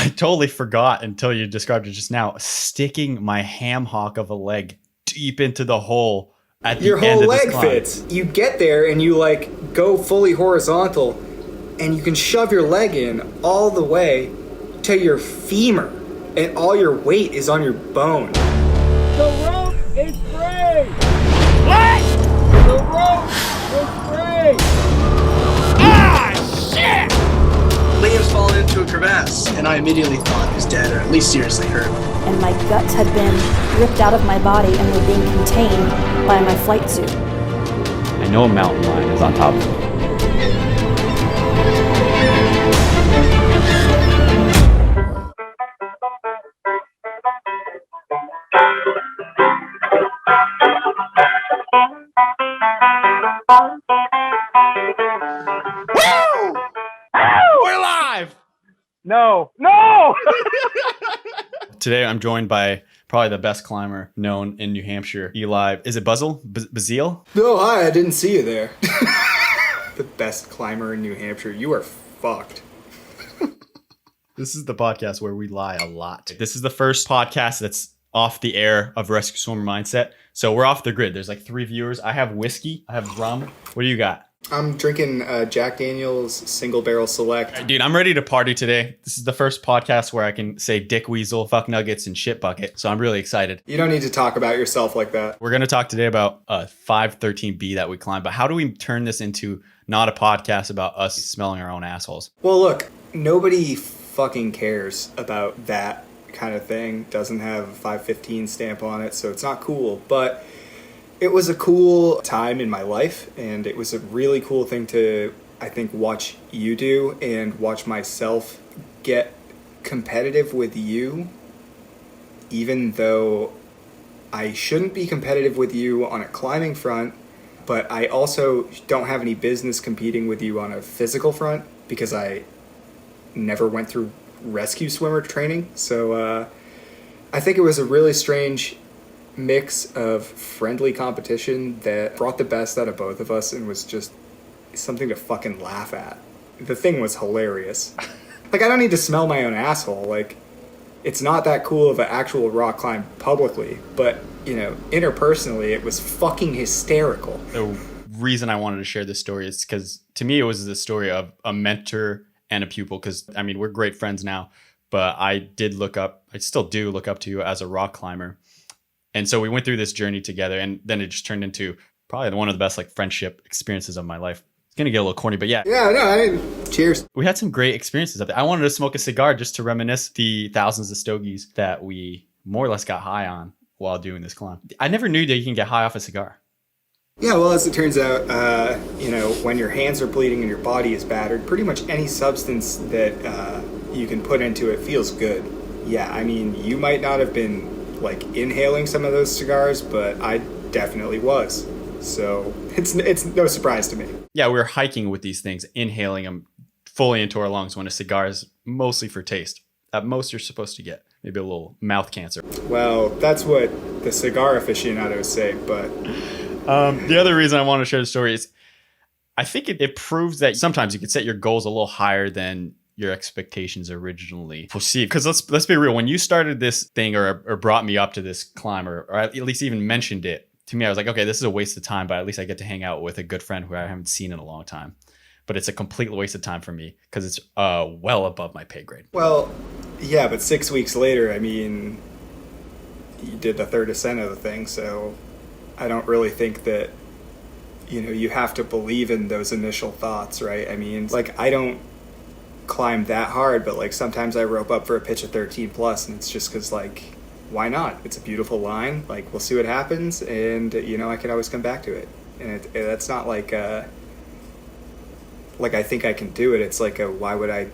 I totally forgot until you described it just now, sticking my ham hock of a leg deep into the hole at the end of this climb. Your whole leg fits. You get there and you like go fully horizontal and you can shove your leg in all the way to your femur and all your weight is on your bone. The rope is free! What? The rope is free! Ah, shit! Liam's fallen into a crevasse, and I immediately thought he was dead, or at least seriously hurt. And my guts had been ripped out of my body and were being contained by my flight suit. I know a mountain lion is on top of me. No! No! Today I'm joined by probably the best climber known in New Hampshire, Eli. Is it Buzzell? Buzzell? Oh, hi, I didn't see you there. The best climber in New Hampshire. You are fucked. This is the podcast where we lie a lot. This is the first podcast that's off the air of Rescue Swimmer Mindset. So we're off the grid. There's like 3 viewers. I have whiskey. I have rum. What do you got? I'm drinking Jack Daniel's Single Barrel Select. Dude, I'm ready to party today. This is the first podcast where I can say dick weasel, fuck nuggets, and shit bucket. So I'm really excited. You don't need to talk about yourself like that. We're going to talk today about 513B that we climbed. But how do we turn this into not a podcast about us smelling our own assholes? Well, look, nobody fucking cares about that kind of thing. Doesn't have a 515 stamp on it, so it's not cool. But it was a cool time in my life, and it was a really cool thing to, I think, watch you do and watch myself get competitive with you, even though I shouldn't be competitive with you on a climbing front, but I also don't have any business competing with you on a physical front because I never went through rescue swimmer training. So I think it was a really strange mix of friendly competition that brought the best out of both of us and was just something to fucking laugh at. The thing was hilarious. Like, I don't need to smell my own asshole. Like, it's not that cool of an actual rock climb publicly, but, you know, interpersonally, it was fucking hysterical. The reason I wanted to share this story is because to me, it was the story of a mentor and a pupil. Because, I mean, we're great friends now, but I still do look up to you as a rock climber. And so we went through this journey together, and then it just turned into probably one of the best like friendship experiences of my life. It's going to get a little corny, but yeah. Yeah, no, cheers. We had some great experiences up there. I wanted to smoke a cigar just to reminisce the thousands of stogies that we more or less got high on while doing this climb. I never knew that you can get high off a cigar. Yeah, well, as it turns out, you know, when your hands are bleeding and your body is battered, pretty much any substance that you can put into it feels good. Yeah, I mean, you might not have been like inhaling some of those cigars, but I definitely was. So it's no surprise to me. Yeah, we were hiking with these things, inhaling them fully into our lungs when a cigar is mostly for taste. At most, you're supposed to get maybe a little mouth cancer. Well, that's what the cigar aficionados say, but the other reason I want to share the story is I think it proves that sometimes you can set your goals a little higher than your expectations originally perceived. Because let's be real, when you started this thing or brought me up to this climb or at least even mentioned it to me, I was like, okay, this is a waste of time, but at least I get to hang out with a good friend who I haven't seen in a long time. But it's a complete waste of time for me because it's well above my pay grade. Well, yeah, but 6 weeks later, I mean, you did the third ascent of the thing, so I don't really think that, you know, you have to believe in those initial thoughts, right? I mean, like, I don't climb that hard, but like sometimes I rope up for a pitch of 13 plus, and it's just because, like, why not? It's a beautiful line. Like, we'll see what happens, and you know, I can always come back to it. And that's not like I think I can do it. It's like why would I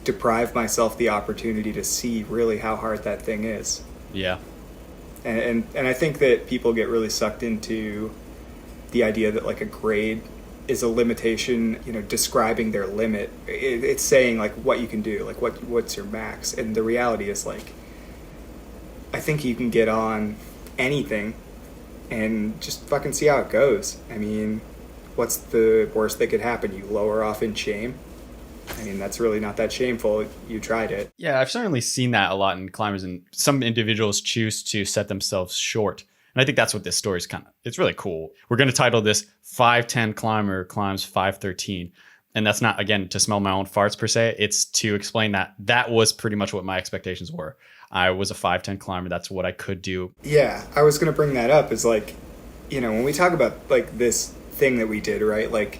deprive myself the opportunity to see really how hard that thing is? Yeah. And I think that people get really sucked into the idea that like a grade is a limitation, you know, describing their limit. It's saying like what you can do, like what's your max. And the reality is, like, I think you can get on anything and just fucking see how it goes. I mean, what's the worst that could happen? You lower off in shame? I mean, that's really not that shameful. You tried it. Yeah, I've certainly seen that a lot in climbers, and some individuals choose to set themselves short. And I think that's what this story is it's really cool. We're going to title this 5'10 climber climbs 513. And that's not, again, to smell my own farts per se. It's to explain that was pretty much what my expectations were. I was a 5'10 climber. That's what I could do. Yeah, I was going to bring that up is like, you know, when we talk about like this thing that we did, right? Like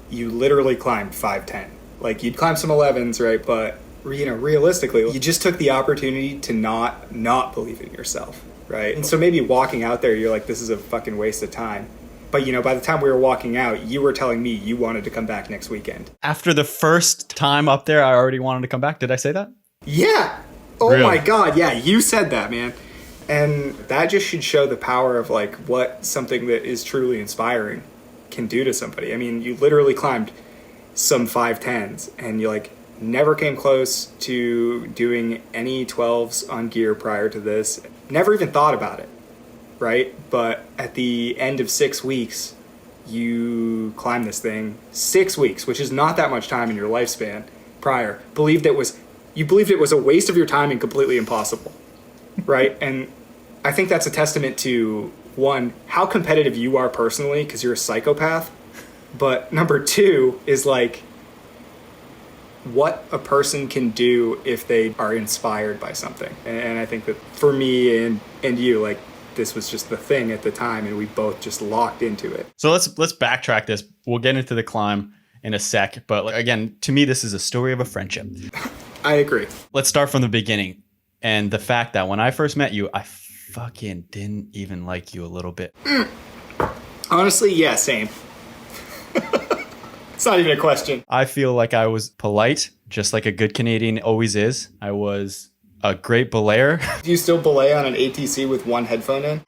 you literally climbed 5'10. Like you'd climb some 11s, right? But, you know, realistically, you just took the opportunity to not believe in yourself, right? And so maybe walking out there, you're like, this is a fucking waste of time. But, you know, by the time we were walking out, you were telling me you wanted to come back next weekend. After the first time up there, I already wanted to come back. Did I say that? Yeah. Oh, Really? my God. Yeah, you said that, man. And that just should show the power of, like, what something that is truly inspiring can do to somebody. I mean, you literally climbed some 5'10s, and you, like, never came close to doing any 12s on gear prior to this. Never even thought about it. Right? But at the end of 6 weeks, you climbed this thing 6 weeks, which is not that much time in your lifespan prior. You believed it was a waste of your time and completely impossible. Right? And I think that's a testament to, one, how competitive you are personally, because you're a psychopath. But number two is like what a person can do if they are inspired by something. And I think that for me and you, like, this was just the thing at the time, and we both just locked into it. So let's backtrack this. We'll get into the climb in a sec. But again, to me, this is a story of a friendship. I agree. Let's start from the beginning. And the fact that when I first met you, I fucking didn't even like you a little bit. Honestly, yeah, same. It's not even a question. I feel like I was polite, just like a good Canadian always is. I was a great belayer. Do you still belay on an ATC with one headphone in?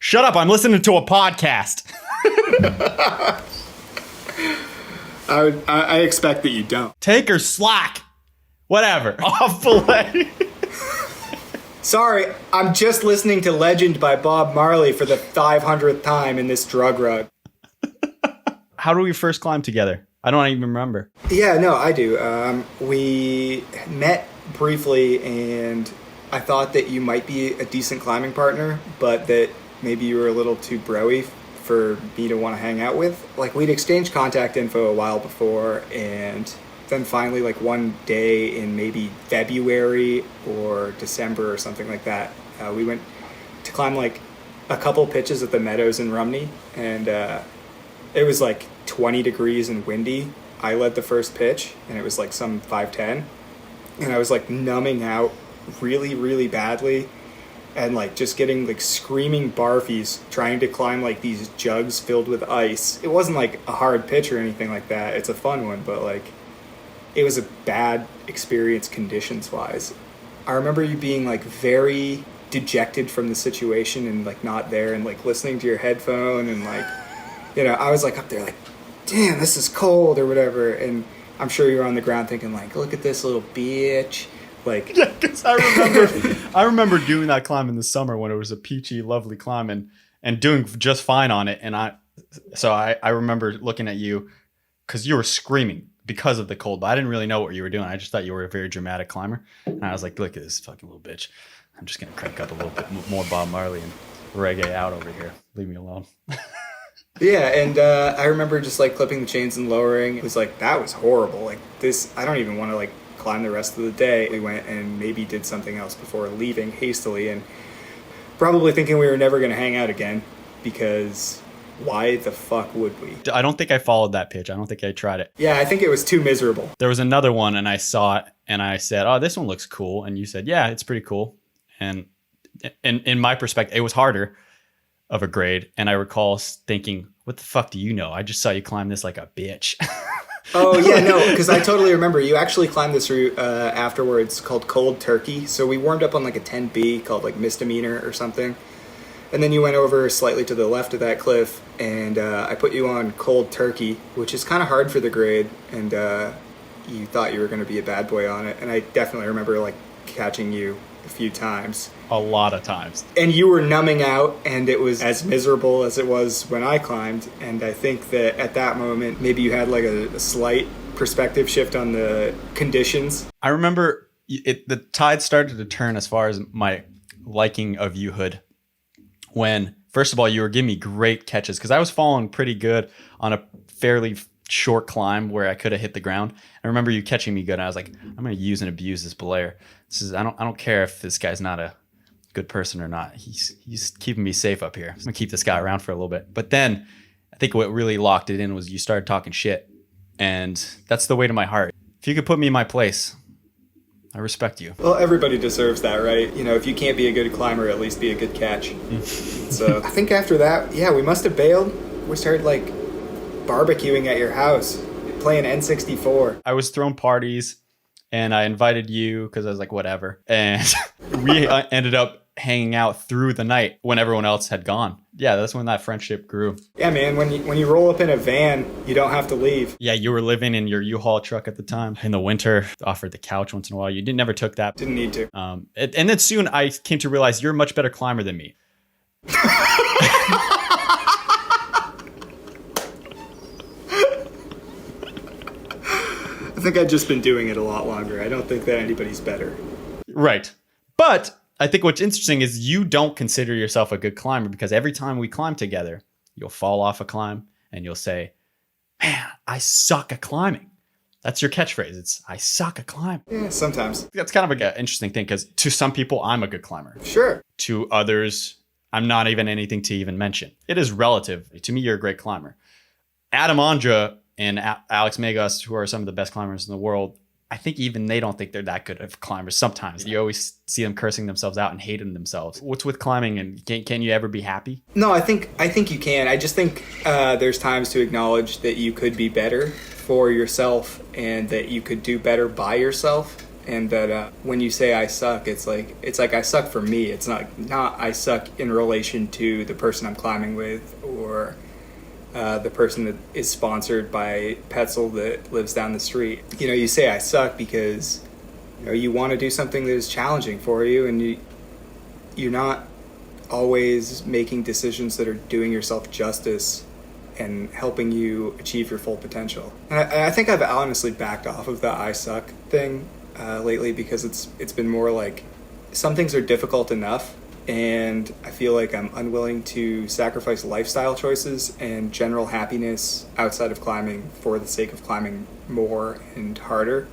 Shut up, I'm listening to a podcast. I expect that you don't. Take her slack. Whatever. Off belay. Sorry, I'm just listening to Legend by Bob Marley for the 500th time in this drug rug. How do we first climb together? I don't even remember. Yeah, no, I do. We met briefly, and I thought that you might be a decent climbing partner, but that maybe you were a little too bro-y for me to want to hang out with. Like, we'd exchanged contact info a while before, and then finally, like, one day in maybe February or December or something like that, we went to climb, like, a couple pitches at the Meadows in Rumney, and it was, like, 20 degrees and windy. I led the first pitch, and it was like some 5'10", and I was like numbing out really, really badly, and like just getting like screaming barfies trying to climb like these jugs filled with ice. It wasn't like a hard pitch or anything like that. It's a fun one, but like it was a bad experience conditions wise. I remember you being like very dejected from the situation and like not there, and like listening to your headphone, and like, you know, I was like up there like, damn, this is cold or whatever, and I'm sure you were on the ground thinking like, look at this little bitch. Like, Yeah, because I remember doing that climb in the summer when it was a peachy, lovely climb, and doing just fine on it. And I remember looking at you because you were screaming because of the cold, but I didn't really know what you were doing. I just thought you were a very dramatic climber, and I was like, look at this fucking little bitch. I'm just gonna crank up a little bit more Bob Marley and reggae out over here. Leave me alone. yeah, and I remember just like clipping the chains and lowering. It was like, that was horrible. Like this, I don't even want to like climb the rest of the day. We went and maybe did something else before leaving hastily, and probably thinking we were never going to hang out again, because why the fuck would we? I don't think I followed that pitch. I don't think I tried it. Yeah, I think it was too miserable. There was another one, and I saw it, and I said, oh, this one looks cool. And you said, yeah, it's pretty cool. And in my perspective, it was harder of a grade. And I recall thinking, what the fuck do you know? I just saw you climb this like a bitch. Oh, yeah, no, because I totally remember. You actually climbed this route afterwards called Cold Turkey. So we warmed up on like a 10B called like Misdemeanor or something. And then you went over slightly to the left of that cliff, and I put you on Cold Turkey, which is kind of hard for the grade, and you thought you were going to be a bad boy on it. And I definitely remember like catching you a few times. A lot of times. And you were numbing out, and it was as miserable as it was when I climbed. And I think that at that moment, maybe you had like a slight perspective shift on the conditions. I remember the tide started to turn as far as my liking of you-hood when, first of all, you were giving me great catches because I was falling pretty good on a fairly short climb where I could have hit the ground. I remember you catching me good, and I was like, I'm going to use and abuse this belayer. I don't care if this guy's not a good person or not. He's keeping me safe up here. I'm going to keep this guy around for a little bit. But then I think what really locked it in was you started talking shit, and that's the way to my heart. If you could put me in my place, I respect you. Well, everybody deserves that, right? You know, if you can't be a good climber, at least be a good catch. So I think after that, yeah, we must have bailed. We started like barbecuing at your house, playing N64. I was throwing parties, and I invited you because I was like, whatever. And we ended up hanging out through the night when everyone else had gone. Yeah, that's when that friendship grew. Yeah, man, when you roll up in a van, you don't have to leave. Yeah, you were living in your U-Haul truck at the time. In the winter, offered the couch once in a while. You never took that. Didn't need to. And then soon I came to realize you're a much better climber than me. I think I've just been doing it a lot longer. I don't think that anybody's better. Right. But I think what's interesting is you don't consider yourself a good climber because every time we climb together, you'll fall off a climb and you'll say, man, I suck at climbing. That's your catchphrase. It's, I suck at climbing. Yeah, sometimes. That's kind of an interesting thing because to some people, I'm a good climber. Sure. To others, I'm not even anything to even mention. It is relative. To me, you're a great climber. Adam Ondra and Alex Megos, who are some of the best climbers in the world, I think even they don't think they're that good of climbers sometimes. You always see them cursing themselves out and hating themselves. What's with climbing, and can you ever be happy? No, I think you can. I just think there's times to acknowledge that you could be better for yourself and that you could do better by yourself. And that when you say I suck, it's like I suck for me. It's not I suck in relation to the person I'm climbing with or the person that is sponsored by Petzl that lives down the street. You know, you say I suck because you want to do something that is challenging for you, and you're not always making decisions that are doing yourself justice and helping you achieve your full potential. And I think I've honestly backed off of the I suck thing lately because it's been more like some things are difficult enough, and I feel like I'm unwilling to sacrifice lifestyle choices and general happiness outside of climbing for the sake of climbing more and harder.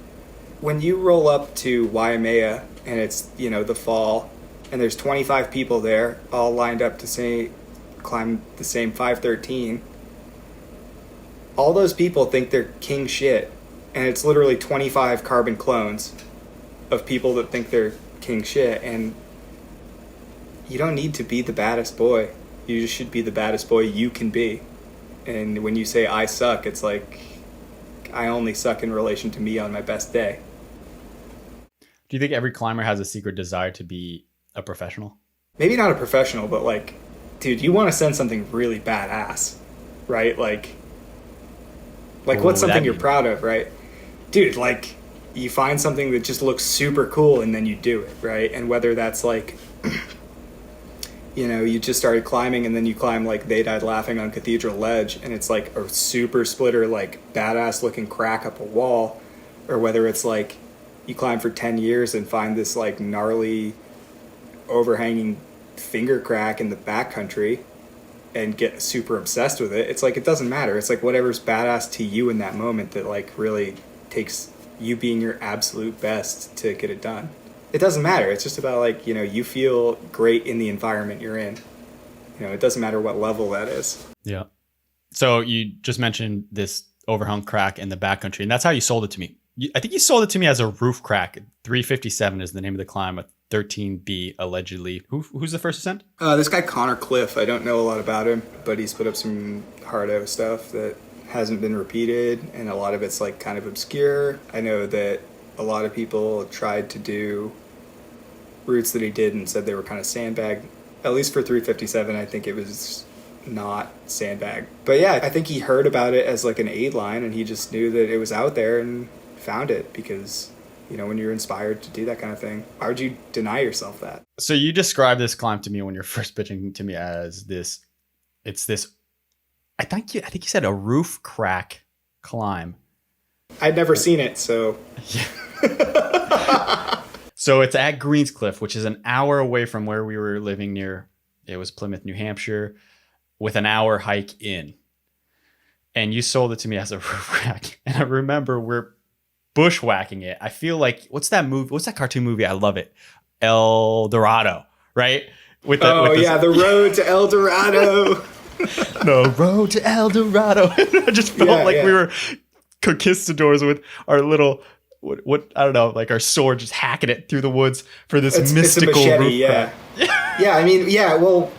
When you roll up to Waimea and it's, the fall, and there's 25 people there all lined up to climb the same 513, all those people think they're king shit, and it's literally 25 carbon clones of people that think they're king shit, and you don't need to be the baddest boy. You just should be the baddest boy you can be. And when you say I suck, it's like I only suck in relation to me on my best day. Do you think every climber has a secret desire to be a professional? Maybe not a professional, but like, dude, you want to send something really badass, right? Like what's something you're proud of, right? Dude, like you find something that just looks super cool and then you do it, right? And whether that's like you just started climbing and then you climb like They Died Laughing on Cathedral Ledge and it's like a super splitter, like badass looking crack up a wall, or whether it's like you climb for 10 years and find this like gnarly overhanging finger crack in the backcountry and get super obsessed with it. It's like, it doesn't matter. It's like whatever's badass to you in that moment that like really takes you being your absolute best to get it done. It doesn't matter. It's just about like, you feel great in the environment you're in. It doesn't matter what level that is. Yeah. So you just mentioned this overhung crack in the backcountry, and that's how you sold it to me. I think you sold it to me as a roof crack. 357 is the name of the climb, a 13B allegedly. Who's the first ascent? This guy Connor Cliff. I don't know a lot about him, but he's put up some hard-out stuff that hasn't been repeated, and a lot of it's like kind of obscure. I know that a lot of people tried to do routes that he did and said they were kind of sandbagged. At least for 357, I think it was not sandbagged. But yeah, I think he heard about it as like an aid line, and he just knew that it was out there and found it because when you're inspired to do that kind of thing. Why would you deny yourself that? So you described this climb to me when you're first pitching to me as this. It's this. I think you said a roof crack climb. I'd never seen it, so. So it's at Greenscliff, which is an hour away from where we were living near. It was Plymouth, New Hampshire, with an hour hike in. And you sold it to me as a roof crack. And I remember we're bushwhacking it. I feel like, what's that movie? What's that cartoon movie? I love it. El Dorado, right? With the road to El Dorado. The road to El Dorado. I just felt we were conquistadors with our little, what I don't know, like our sword, just hacking it through the woods for this mystical it's a machete, roof crack. Yeah, I mean, well,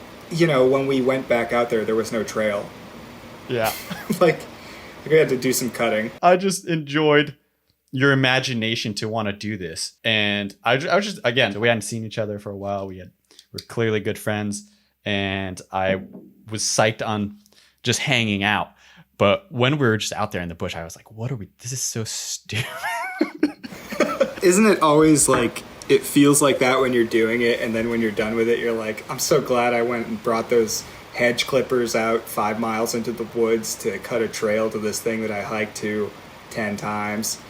when we went back out there was no trail. Yeah. Like, we had to do some cutting. I just enjoyed your imagination to want to do this. And I was just, again, we hadn't seen each other for a while. We're clearly good friends. And I was psyched on just hanging out. But when we were just out there in the bush, I was like, this is so stupid. Isn't it always like, it feels like that when you're doing it, and then when you're done with it, you're like, I'm so glad I went and brought those hedge clippers out 5 miles into the woods to cut a trail to this thing that I hiked to 10 times.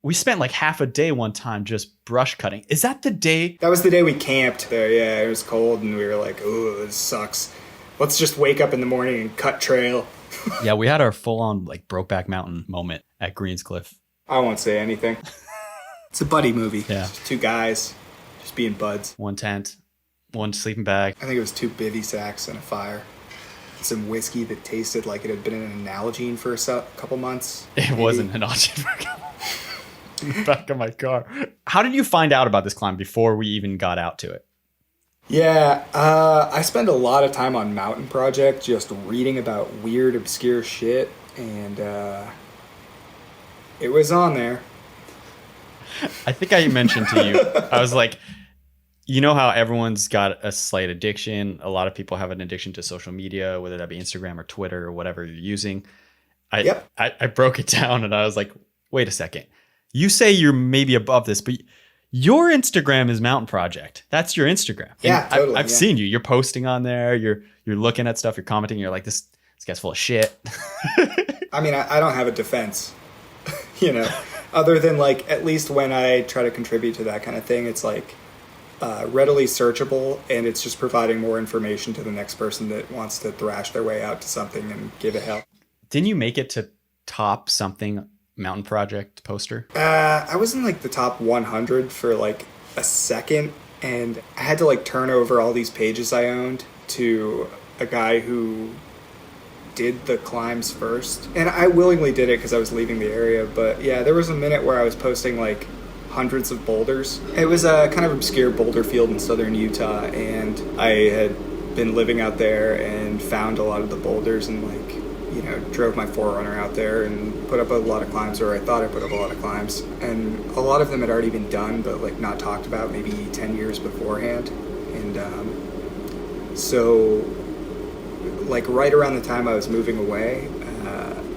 We spent like half a day one time just brush cutting. Is that the day? That was the day we camped there. Yeah, it was cold, and we were like, oh, this sucks. Let's just wake up in the morning and cut trail. Yeah, we had our full-on like Brokeback Mountain moment at Greenscliff. I won't say anything. It's a buddy movie. Yeah. Just 2 guys just being buds. 1 tent, 1 sleeping bag. I think it was 2 bivy sacks and a fire. Some whiskey that tasted like it had been in an Nalgene for a couple months. It wasn't an Nalgene in the back of my car. How did you find out about this climb before we even got out to it? Yeah, I spend a lot of time on Mountain Project just reading about weird, obscure shit, and it was on there. I think I mentioned to you, I was like, you know how everyone's got a slight addiction? A lot of people have an addiction to social media, whether that be Instagram or Twitter or whatever you're using. I broke it down and I was like, wait a second. You say you're maybe above this, but your Instagram is Mountain Project. That's your Instagram. Yeah, and totally. I've seen you. You're posting on there. You're looking at stuff. You're commenting. You're like, this guy's full of shit. I mean, I don't have a defense, other than like, at least when I try to contribute to that kind of thing, it's like readily searchable, and it's just providing more information to the next person that wants to thrash their way out to something and give it hell. Didn't you make it to top something Mountain Project poster? I was in like the top 100 for like a second, and I had to like turn over all these pages I owned to a guy who did the climbs first. And I willingly did it because I was leaving the area, but yeah, there was a minute where I was posting like hundreds of boulders. It was a kind of obscure boulder field in southern Utah, and I had been living out there and found a lot of the boulders and like, drove my 4Runner out there and put up a lot of climbs, or I thought I put up a lot of climbs. And a lot of them had already been done, but like not talked about maybe 10 years beforehand. And so like right around the time I was moving away,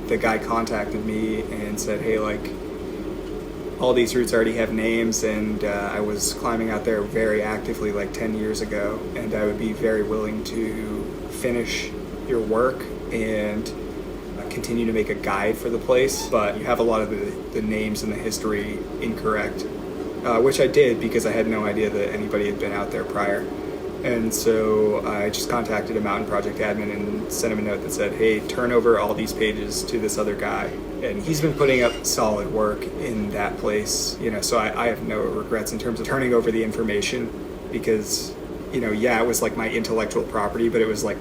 the guy contacted me and said, hey, like all these routes already have names, and I was climbing out there very actively like 10 years ago, and I would be very willing to finish your work and continue to make a guide for the place, but you have a lot of the names and the history incorrect, which I did because I had no idea that anybody had been out there prior. And so I just contacted a Mountain Project admin and sent him a note that said, hey, turn over all these pages to this other guy. And he's been putting up solid work in that place, so I have no regrets in terms of turning over the information, because, it was like my intellectual property, but it was like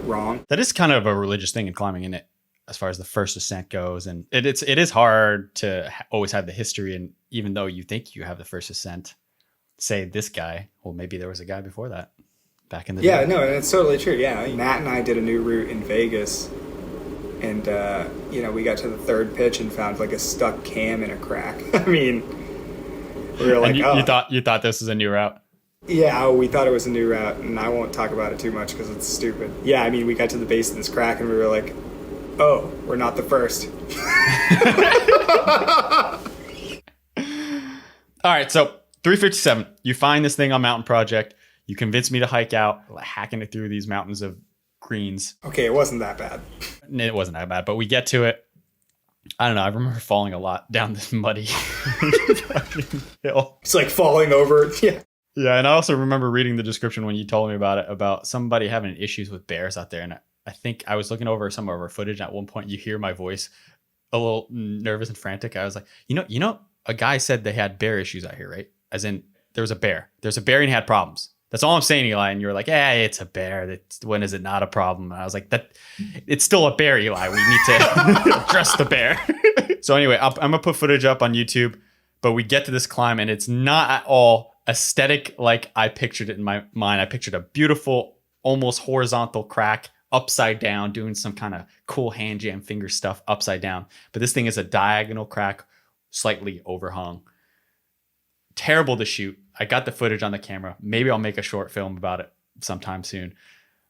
wrong. That is kind of a religious thing in climbing, isn't it? As far as the first ascent goes, and it is hard to always have the history, and even though you think you have the first ascent, say this guy, well, maybe there was a guy before that back in the day. Yeah, no, and it's totally true. Yeah, Matt and I did a new route in Vegas, and we got to the 3rd pitch and found like a stuck cam in a crack. I mean, we were like, you thought this was a new route. Yeah, we thought it was a new route, and I won't talk about it too much because it's stupid. Yeah, I mean, we got to the base of this crack, and we were like, oh, we're not the first. All right, so 357. You find this thing on Mountain Project. You convince me to hike out, hacking it through these mountains of greens. Okay, it wasn't that bad. It wasn't that bad, but we get to it. I don't know. I remember falling a lot down this muddy fucking hill. It's like falling over. Yeah. Yeah, and I also remember reading the description when you told me about it, about somebody having issues with bears out there. And I think I was looking over some of our footage. And at one point, you hear my voice a little nervous and frantic. I was like, you know, a guy said they had bear issues out here, right? As in, there was a bear. There's a bear and he had problems. That's all I'm saying, Eli. And you were like, yeah, it's a bear. When is it not a problem? And I was like, it's still a bear, Eli. We need to address the bear. So anyway, I'm going to put footage up on YouTube, but we get to this climb and it's not at all aesthetic like I pictured it in my mind. I pictured a beautiful, almost horizontal crack upside down, doing some kind of cool hand jam finger stuff upside down. But this thing is a diagonal crack, slightly overhung. Terrible to shoot. I got the footage on the camera. Maybe I'll make a short film about it sometime soon.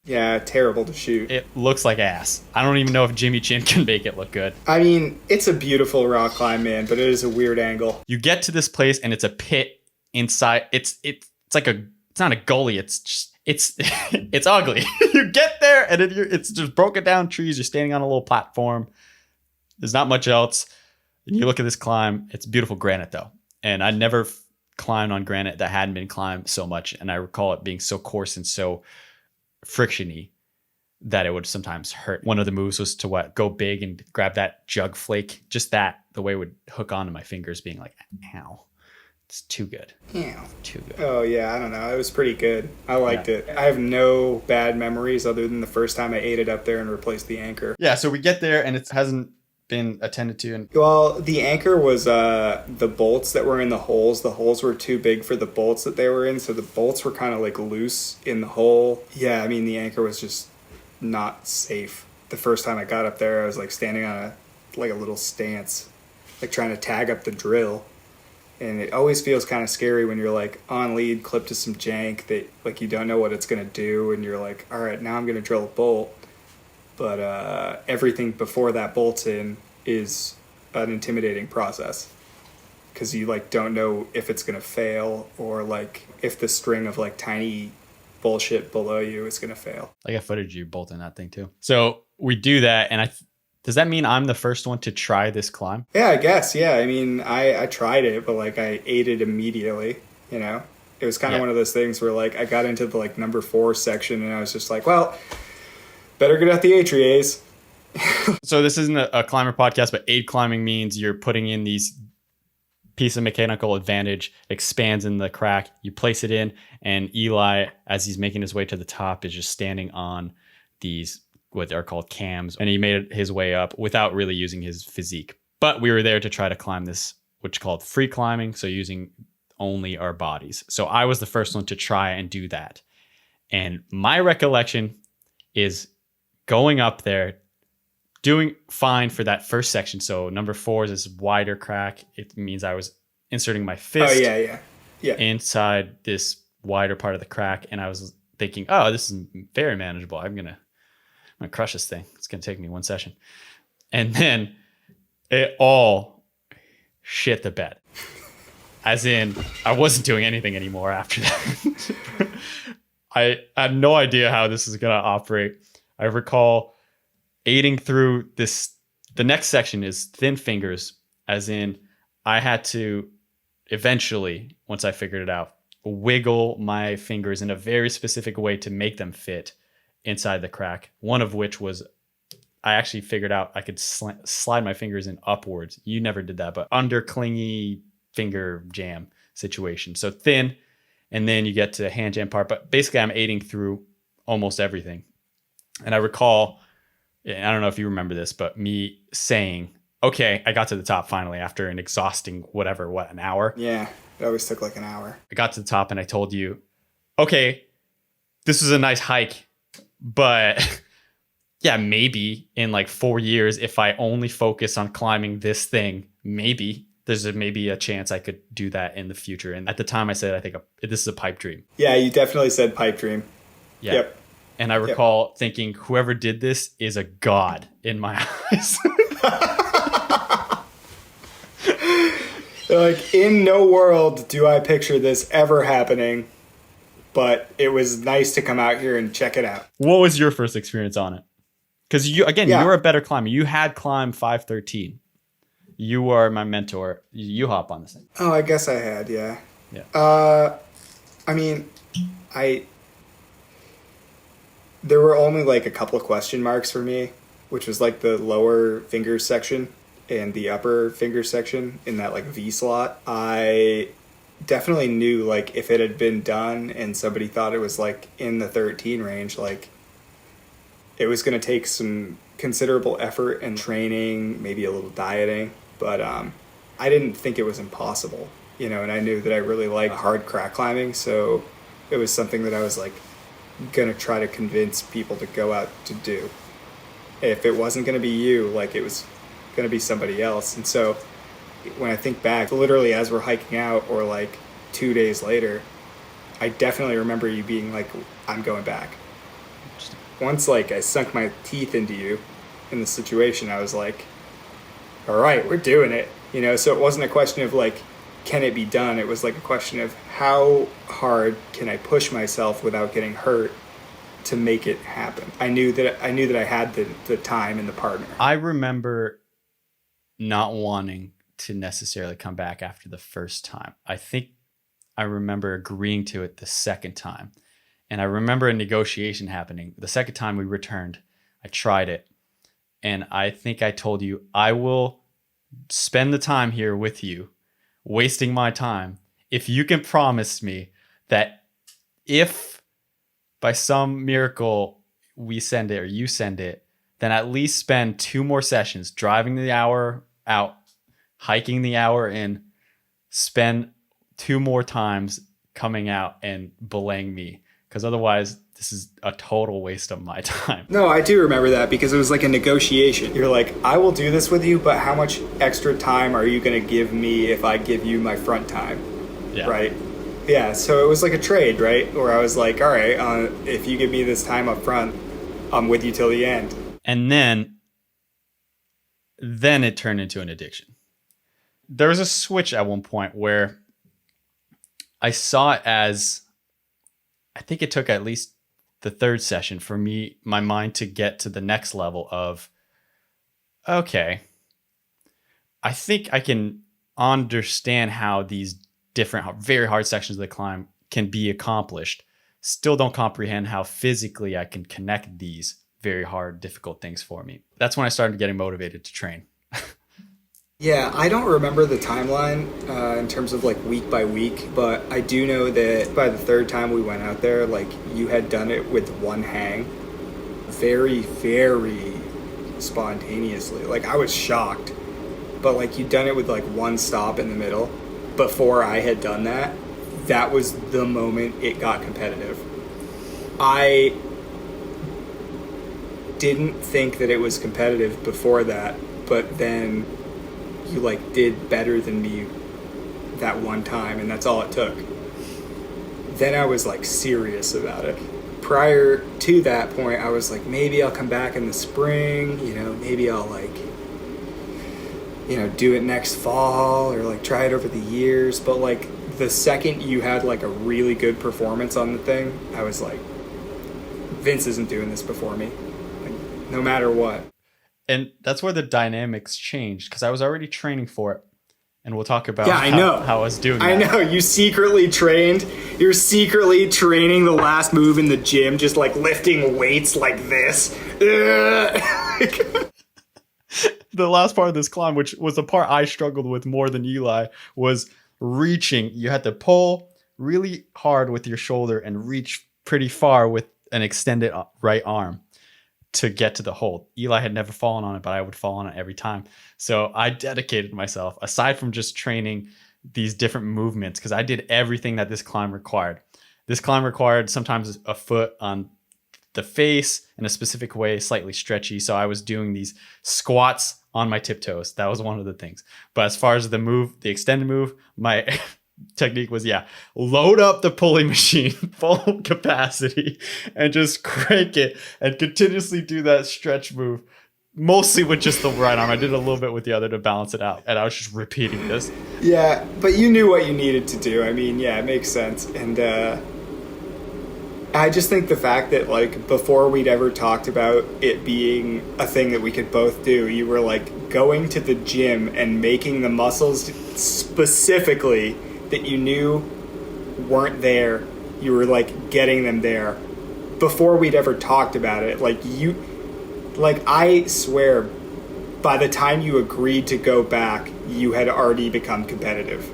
Yeah, terrible to shoot. It looks like ass. I don't even know if Jimmy Chin can make it look good. I mean, it's a beautiful rock climb, man, but it is a weird angle. You get to this place and it's a pit inside. It's not a gully. It's just, it's ugly. You get there and it's just broken down trees. You're standing on a little platform. There's not much else. And you look at this climb. It's beautiful granite though. And I never climbed on granite that hadn't been climbed so much. And I recall it being so coarse and so frictiony that it would sometimes hurt. One of the moves was to go big and grab that jug flake. Just that, the way it would hook onto my fingers, being like, ow. It's too good. Yeah. Too good. Oh, yeah. I don't know. It was pretty good. I liked it. I have no bad memories other than the first time I ate it up there and replaced the anchor. Yeah. So we get there and it hasn't been attended to. And well, the anchor was the bolts that were in the holes. The holes were too big for the bolts that they were in. So the bolts were kind of like loose in the hole. Yeah. I mean, the anchor was just not safe. The first time I got up there, I was like standing on a little stance, like trying to tag up the drill. And it always feels kind of scary when you're like on lead, clipped to some jank that like you don't know what it's going to do. And you're like, all right, now I'm going to drill a bolt. But everything before that bolt's in is an intimidating process. Because you like don't know if it's going to fail or like if the string of like tiny bullshit below you is going to fail. I got footage of you bolting that thing too. So we do that. And does that mean I'm the first one to try this climb? Yeah, I guess. Yeah. I mean, I tried it, but like I ate it immediately, you know? It was kind of one of those things where like I got into the like number 4 section and I was just like, well, better get out the HEAs. So this isn't a climber podcast, but aid climbing means you're putting in these piece of mechanical advantage, expands in the crack, you place it in, and Eli, as he's making his way to the top, is just standing on these what are called cams, and he made his way up without really using his physique. But we were there to try to climb this, which is called free climbing, so using only our bodies. So I was the first one to try and do that. And my recollection is going up there, doing fine for that first section. So number 4 is this wider crack. It means I was inserting my fist inside this wider part of the crack. And I was thinking, oh, this is very manageable. I'm gonna crush this thing. It's gonna take me 1 session. And then it all shit the bed. As in, I wasn't doing anything anymore after that. I had no idea how this is gonna operate. I recall aiding through this. The next section is thin fingers, as in I had to eventually, once I figured it out, wiggle my fingers in a very specific way to make them fit inside the crack. One of which was I actually figured out I could slide my fingers in upwards. You never did that, but under clingy finger jam situation. So thin, and then you get to the hand jam part. But basically I'm aiding through almost everything. And I recall, I don't know if you remember this, but me saying, okay, I got to the top finally after an exhausting an hour? Yeah, it always took like an hour. I got to the top and I told you, okay, this is a nice hike, but yeah, maybe in like 4 years, if I only focus on climbing this thing, maybe there's a chance I could do that in the future. And at the time I said, I think this is a pipe dream. Yeah, you definitely said pipe dream. Yeah. Yep. And I recall thinking, whoever did this is a god in my eyes. Like, in no world do I picture this ever happening, but it was nice to come out here and check it out. What was your first experience on it? Because you're a better climber. You had climbed 513. You were my mentor. You hop on this thing. Oh, I guess I had, yeah. Yeah. I mean, there were only like a couple of question marks for me, which was like the lower finger section and the upper finger section in that like V slot. I definitely knew like if it had been done and somebody thought it was like in the 13 range, like it was going to take some considerable effort and training, maybe a little dieting, but I didn't think it was impossible, you know, and I knew that I really liked hard crack climbing, so it was something that I was like going to try to convince people to go out to do. If it wasn't going to be you, like it was going to be somebody else. And so when I think back, literally as we're hiking out or like 2 days later, I definitely remember you being like, I'm going back. Once like I sunk my teeth into you in the situation, I was like, all right, we're doing it. You know, so it wasn't a question of like, can it be done? It was like a question of how hard can I push myself without getting hurt to make it happen. I knew that I had the time and the partner. I remember not wanting to necessarily come back after the first time. I think I remember agreeing to it the second time. And I remember a negotiation happening. The second time we returned, I tried it. And I think I told you, I will spend the time here with you, wasting my time, if you can promise me that if by some miracle we send it or you send it, then at least spend 2 more sessions driving the hour out, hiking the hour in, spend 2 more times coming out and belaying me. Because otherwise, this is a total waste of my time. No, I do remember that because it was like a negotiation. You're like, I will do this with you, but how much extra time are you going to give me if I give you my front time? Yeah. Right? Yeah, so it was like a trade, right? Where I was like, all right, if you give me this time up front, I'm with you till the end. And then it turned into an addiction. There was a switch at one point where I saw it as, I think it took at least the 3rd session for me, my mind to get to the next level of, okay, I think I can understand how these different, very hard sections of the climb can be accomplished. Still don't comprehend how physically I can connect these very hard, difficult things for me. That's when I started getting motivated to train. Yeah, I don't remember the timeline in terms of like week by week, but I do know that by the 3rd time we went out there, like you had done it with one hang very, very spontaneously. Like I was shocked, but like you'd done it with like one stop in the middle. Before I had done that, that was the moment it got competitive. I didn't think that it was competitive before that, but then you like did better than me that one time, and that's all it took. Then I was like serious about it. Prior to that point, I was like, maybe I'll come back in the spring, you know, maybe I'll like, you know, do it next fall or like try it over the years. But like the second you had like a really good performance on the thing, I was like, Vince isn't doing this before me, like, no matter what. And that's where the dynamics changed, because I was already training for it. And we'll talk about how I was doing that. I know, you secretly trained. You're secretly training the last move in the gym, just like lifting weights like this. The last part of this climb, which was the part I struggled with more than Eli, was reaching. You had to pull really hard with your shoulder and reach pretty far with an extended right arm to get to the hold. Eli had never fallen on it, but I would fall on it every time. So I dedicated myself, aside from just training these different movements, because I did everything that this climb required. This climb required sometimes a foot on the face in a specific way, slightly stretchy. So I was doing these squats on my tiptoes. That was one of the things. But as far as the move, the extended move, my technique was, load up the pulley machine full capacity and just crank it and continuously do that stretch move mostly with just the right arm. I did a little bit with the other to balance it out. And I was just repeating this. Yeah, but you knew what you needed to do. I mean, yeah, it makes sense. And I just think the fact that, like, before we'd ever talked about it being a thing that we could both do, you were, like, going to the gym and making the muscles specifically that you knew weren't there. You were, like, getting them there before we'd ever talked about it. Like, I swear, by the time you agreed to go back, you had already become competitive.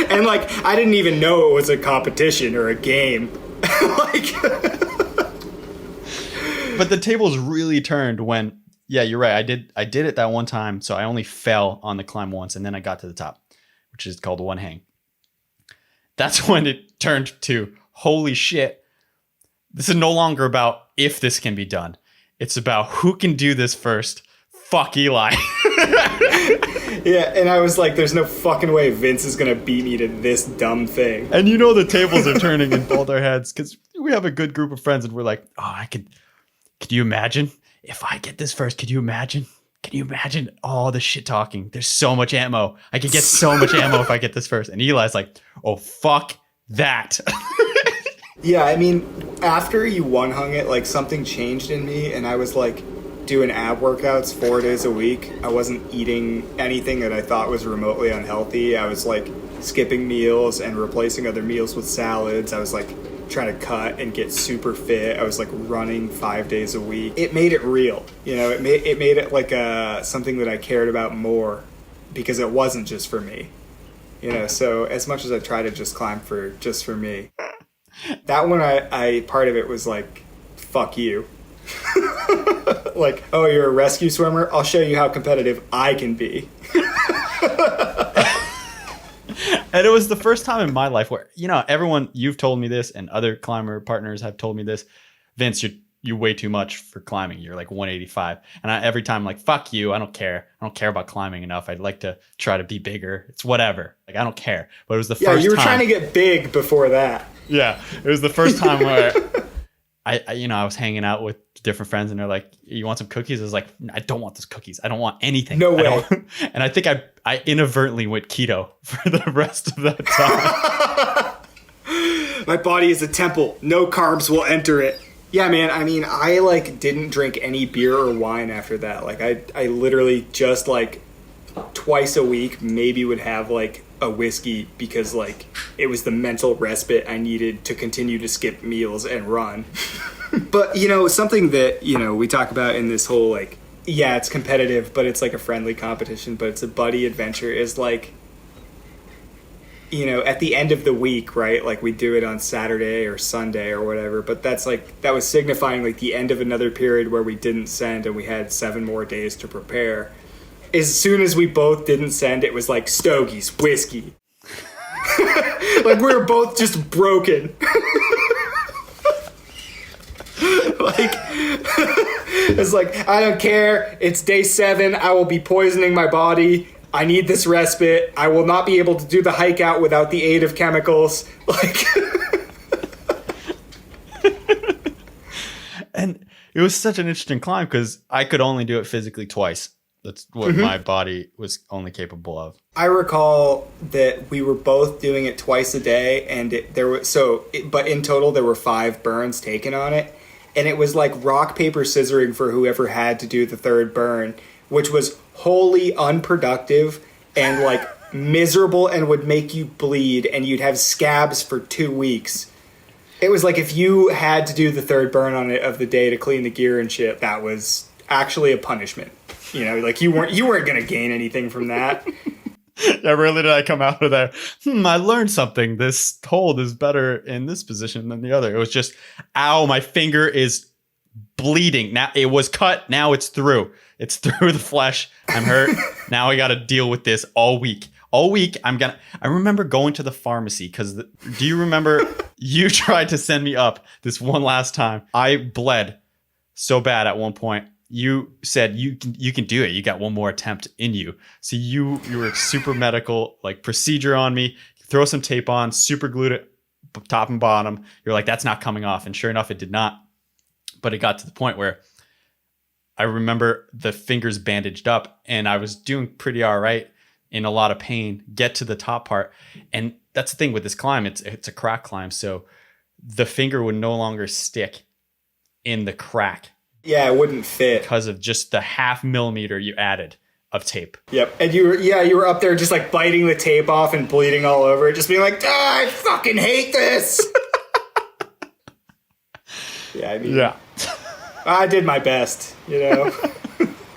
And I didn't even know it was a competition or a game. But the tables really turned when, yeah, you're right. I did it that one time. So I only fell on the climb once, and then I got to the top, which is called one hang. That's when it turned to, holy shit, this is no longer about if this can be done. It's about who can do this first. Fuck Eli. Yeah, and I was like, there's no fucking way Vince is going to beat me to this dumb thing. And you know the tables are turning in both our heads because we have a good group of friends and we're like, oh, could you imagine if I get this first? Could you imagine? Can you imagine all the shit talking? There's so much ammo. I could get so much ammo if I get this first. And Eli's like, oh, fuck that. Yeah, I mean, after you one hung it, like, something changed in me, and I was like doing ab workouts 4 days a week. I wasn't eating anything that I thought was remotely unhealthy. I was like skipping meals and replacing other meals with salads. I was like trying to cut and get super fit. I was like running 5 days a week. It made it real, you know. It made it like something that I cared about more because it wasn't just for me, you know. So as much as I try to just climb just for me, that one I part of it was like, fuck you. Like, oh, you're a rescue swimmer? I'll show you how competitive I can be. And it was the first time in my life where, you know, everyone, you've told me this and other climber partners have told me this. Vince, you're way too much for climbing. You're like 185. And every time I'm like, fuck you. I don't care. I don't care about climbing enough. I'd like to try to be bigger. It's whatever. Like, I don't care. But it was the first time. Yeah, you were trying to get big before that. Yeah. It was the first time where I was hanging out with different friends and they're like, you want some cookies? I was like, I don't want those cookies. I don't want anything. No way. And I think I inadvertently went keto for the rest of that time. My body is a temple. No carbs will enter it. Yeah, man. I mean, I like didn't drink any beer or wine after that. Like I literally just like twice a week maybe would have like a whiskey because like it was the mental respite I needed to continue to skip meals and run. But, you know, something that, you know, we talk about in this whole like, yeah, it's competitive, but it's like a friendly competition, but it's a buddy adventure is like, you know, at the end of the week, right? Like we do it on Saturday or Sunday or whatever, but that's like, that was signifying like the end of another period where we didn't send and we had 7 more days to prepare. As soon as we both didn't send, it was like stogies, whiskey. Like we were both just broken. Like, it's like, I don't care. It's day 7. I will be poisoning my body. I need this respite. I will not be able to do the hike out without the aid of chemicals. Like, and it was such an interesting climb because I could only do it physically twice. That's what my body was only capable of. I recall that we were both doing it twice a day, and but in total there were 5 burns taken on it, and it was like rock paper scissoring for whoever had to do the 3rd burn, which was wholly unproductive and like miserable and would make you bleed, and you'd have scabs for 2 weeks. It was like if you had to do the 3rd burn on it of the day to clean the gear and shit, that was actually a punishment. You know, like you weren't gonna gain anything from that. Yeah, really did I come out of there? I learned something. This hold is better in this position than the other. It was just, ow, my finger is bleeding. Now it was cut. Now it's through. It's through the flesh. I'm hurt. Now I got to deal with this all week. All week, I remember going to the pharmacy because do you remember you tried to send me up this one last time? I bled so bad at one point. You said you can do it. You got one more attempt in you. So you were super medical, like procedure on me, throw some tape on, super glued it top and bottom. You're like, that's not coming off. And sure enough, it did not. But it got to the point where I remember the fingers bandaged up and I was doing pretty all right, in a lot of pain, get to the top part. And that's the thing with this climb. It's a crack climb. So the finger would no longer stick in the crack. Yeah, it wouldn't fit. Because of just the 0.5 millimeter you added of tape. Yep. And you were up there just like biting the tape off and bleeding all over it, just being like, I fucking hate this. Yeah, I mean, yeah. I did my best, you know.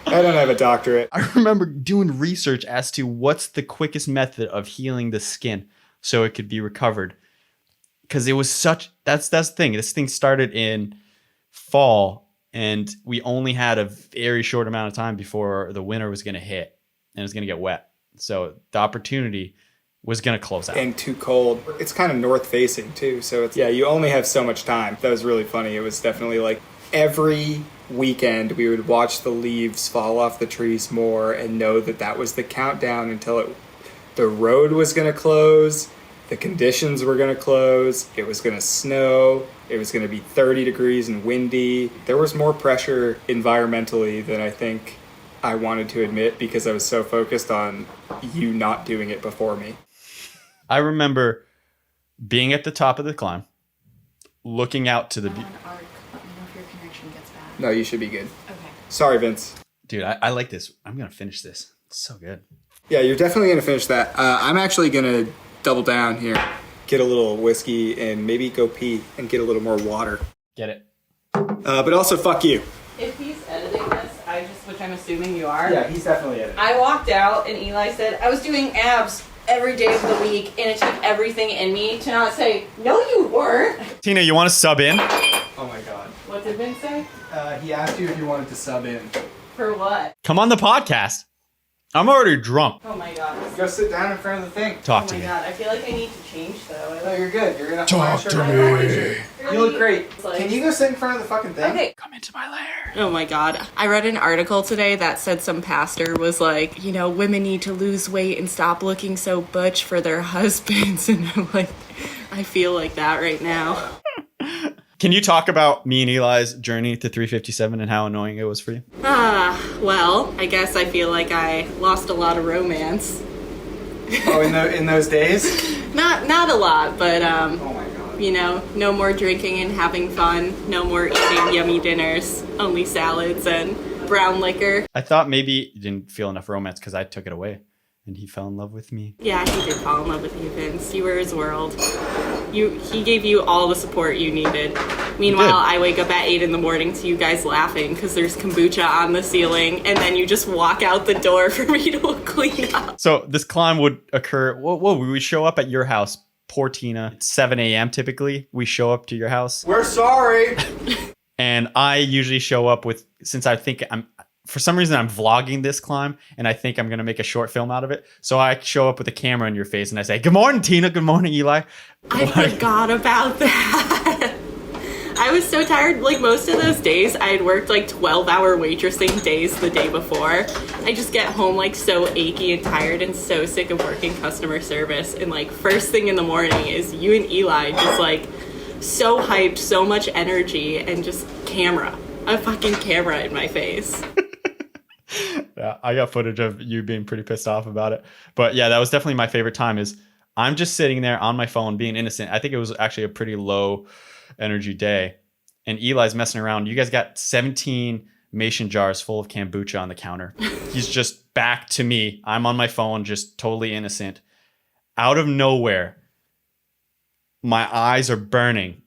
I don't have a doctorate. I remember doing research as to what's the quickest method of healing the skin so it could be recovered. Because it was that's the thing. This thing started in fall and we only had a very short amount of time before the winter was going to hit and it was going to get wet. So the opportunity was going to close out. And too cold. It's kind of north facing too. So it's, you only have so much time. That was really funny. It was definitely like every weekend we would watch the leaves fall off the trees more and know that was the countdown until the road was going to close, the conditions were going to close, it was going to snow, it was going to be 30 degrees and windy. There was more pressure environmentally than I think I wanted to admit because I was so focused on you not doing it before me. I remember being at the top of the climb, looking out to the... Let me know if your connection gets bad. No, you should be good. Okay. Sorry, Vince. Dude, I like this. I'm going to finish this. It's so good. Yeah, you're definitely going to finish that. I'm actually going to double down here. Get a little whiskey and maybe go pee and get a little more water. Get it. But also, fuck you. If he's editing this, which I'm assuming you are. Yeah, he's definitely editing. I walked out and Eli said, I was doing abs every day of the week and it took everything in me to not say, no you weren't. Tina, you want to sub in? Oh my god. What did Vince say? He asked you if you wanted to sub in. For what? Come on the podcast. I'm already drunk. Oh my god. Go sit down in front of the thing. Talk Oh to my me. god, I feel like I need to change though. No, you're good. You're gonna Talk to me. You look great. Can you go sit in front of the fucking thing? Okay. Come into my lair. Oh my god. I read an article today that said some pastor was like, women need to lose weight and stop looking so butch for their husbands. And I'm like, I feel like that right now. Can you talk about me and Eli's journey to 357 and how annoying it was for you? Well, I guess I feel like I lost a lot of romance. Oh, in those days? Not a lot, but Oh my god. no more drinking and having fun, no more eating yummy dinners, only salads and brown liquor. I thought maybe you didn't feel enough romance because I took it away and he fell in love with me. Yeah, he did fall in love with you, Vince. You were his world. He gave you all the support you needed. Meanwhile, I wake up at 8 a.m. to you guys laughing because there's kombucha on the ceiling, and then you just walk out the door for me to clean up. So this climb would occur. We would show up at your house. Poor Tina. It's 7 a.m. typically. We show up to your house. We're sorry. And I usually show up with, since I think for some reason I'm vlogging this climb and I think I'm going to make a short film out of it. So I show up with a camera in your face and I say, good morning, Tina. Good morning, Eli. I forgot about that. I was so tired. Like most of those days, I had worked like 12-hour waitressing days the day before. I just get home like so achy and tired and so sick of working customer service. And like first thing in the morning is you and Eli just like so hyped, so much energy, and just a fucking camera in my face. Yeah, I got footage of you being pretty pissed off about it. But yeah, that was definitely my favorite time is I'm just sitting there on my phone being innocent. I think it was actually a pretty low energy day. And Eli's messing around. You guys got 17 mason jars full of kombucha on the counter. He's just back to me. I'm on my phone, just totally innocent. Out of nowhere, my eyes are burning.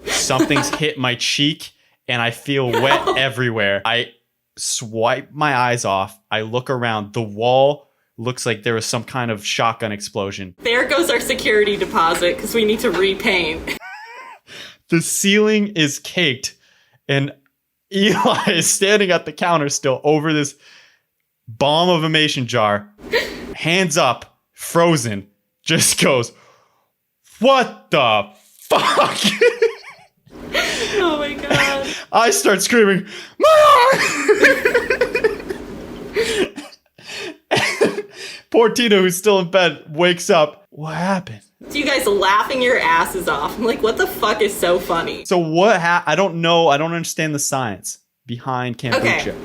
Something's hit my cheek and I feel wet everywhere. I swipe my eyes off. I look around. The wall looks like there was some kind of shotgun explosion. There goes our security deposit because we need to repaint. The ceiling is caked and Eli is standing at the counter still over this bomb of a mason jar. Hands up, frozen, just goes, what the fuck? Oh my god. I start screaming, poor Tina, who's still in bed, wakes up. What happened? So you guys laughing your asses off. I'm like, what the fuck is so funny? So what I don't know. I don't understand the science behind kombucha. Okay.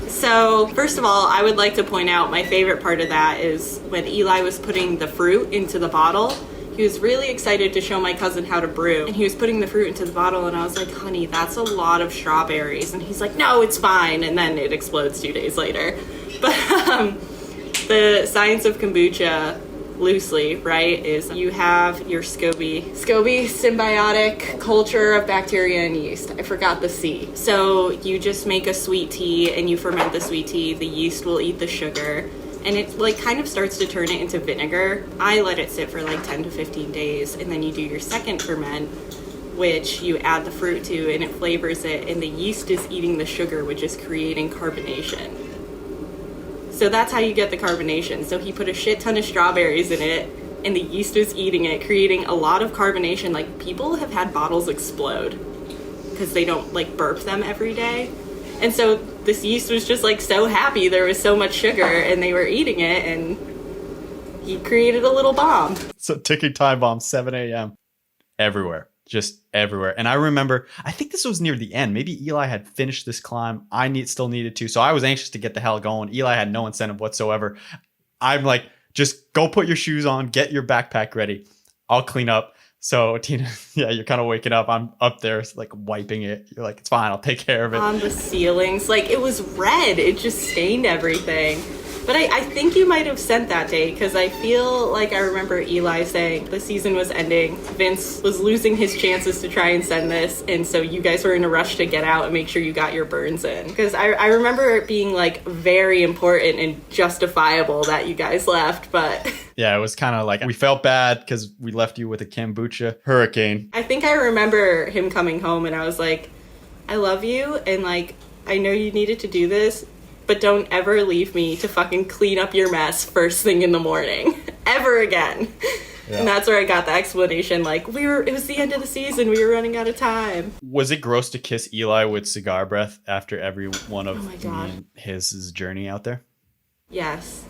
So, first of all, I would like to point out my favorite part of that is when Eli was putting the fruit into the bottle. He was really excited to show my cousin how to brew. And he was putting the fruit into the bottle, and I was like, honey, that's a lot of strawberries. And he's like, no, it's fine. And then it explodes 2 days later. But the science of kombucha, loosely, right, is you have your SCOBY symbiotic culture of bacteria and yeast. I forgot the C. So you just make a sweet tea and you ferment the sweet tea. The yeast will eat the sugar and it like kind of starts to turn it into vinegar. I let it sit for like 10 to 15 days and then you do your second ferment, which you add the fruit to and it flavors it, and the yeast is eating the sugar, which is creating carbonation. So that's how you get the carbonation. So he put a shit ton of strawberries in it and the yeast is eating it, creating a lot of carbonation. Like, people have had bottles explode because they don't like burp them every day. And so this yeast was just like so happy there was so much sugar and they were eating it, and he created a little bomb. So ticking time bomb, 7 a.m. everywhere. Just everywhere. And I remember, I think this was near the end. Maybe Eli had finished this climb. Still needed to. So I was anxious to get the hell going. Eli had no incentive whatsoever. I'm like, just go put your shoes on, get your backpack ready. I'll clean up. So Tina, yeah, you're kind of waking up. I'm up there like wiping it. You're like, it's fine. I'll take care of it. On the ceilings. Like, it was red. It just stained everything. But I think you might have sent that day because I feel like I remember Eli saying the season was ending. Vince was losing his chances to try and send this. And so you guys were in a rush to get out and make sure you got your burns in. Because I remember it being like very important and justifiable that you guys left. But yeah, it was kind of like we felt bad because we left you with a kombucha hurricane. I think I remember him coming home and I was like, I love you. And like, I know you needed to do this, but don't ever leave me to fucking clean up your mess first thing in the morning. Ever again. Yeah. And that's where I got the explanation. Like, it was the end of the season. We were running out of time. Was it gross to kiss Eli with cigar breath after every one of his journey out there? Yes.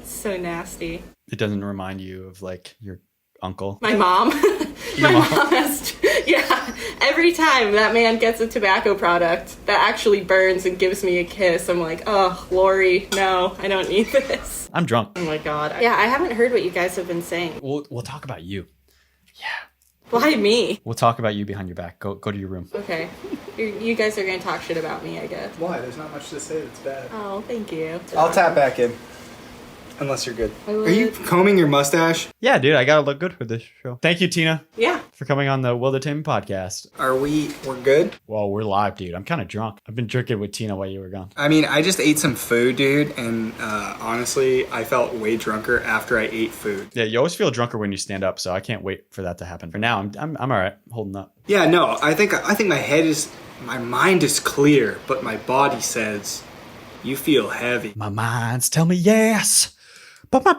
So nasty. It doesn't remind you of like your uncle? My mom. My mom has, every time that man gets a tobacco product that actually burns and gives me a kiss, I'm like, oh, Lori, no, I don't need this. I'm drunk. Oh my God. Yeah, I haven't heard what you guys have been saying. We'll talk about you. Yeah. Why me? We'll talk about you behind your back. Go to your room. Okay. You guys are going to talk shit about me, I guess. Why? There's not much to say that's bad. Oh, thank you. I'll tap back in. Unless you're good. Are you combing your mustache? Yeah, dude, I gotta look good for this show. Thank you, Tina. Yeah. For coming on the WILDERTAINMENT podcast. We're good? Well, we're live, dude. I'm kind of drunk. I've been drinking with Tina while you were gone. I mean, I just ate some food, dude, and honestly, I felt way drunker after I ate food. Yeah, you always feel drunker when you stand up, so I can't wait for that to happen. For now, I'm all right, holding up. Yeah, no, I think my mind is clear, but my body says, you feel heavy. My mind's tell me yes. But my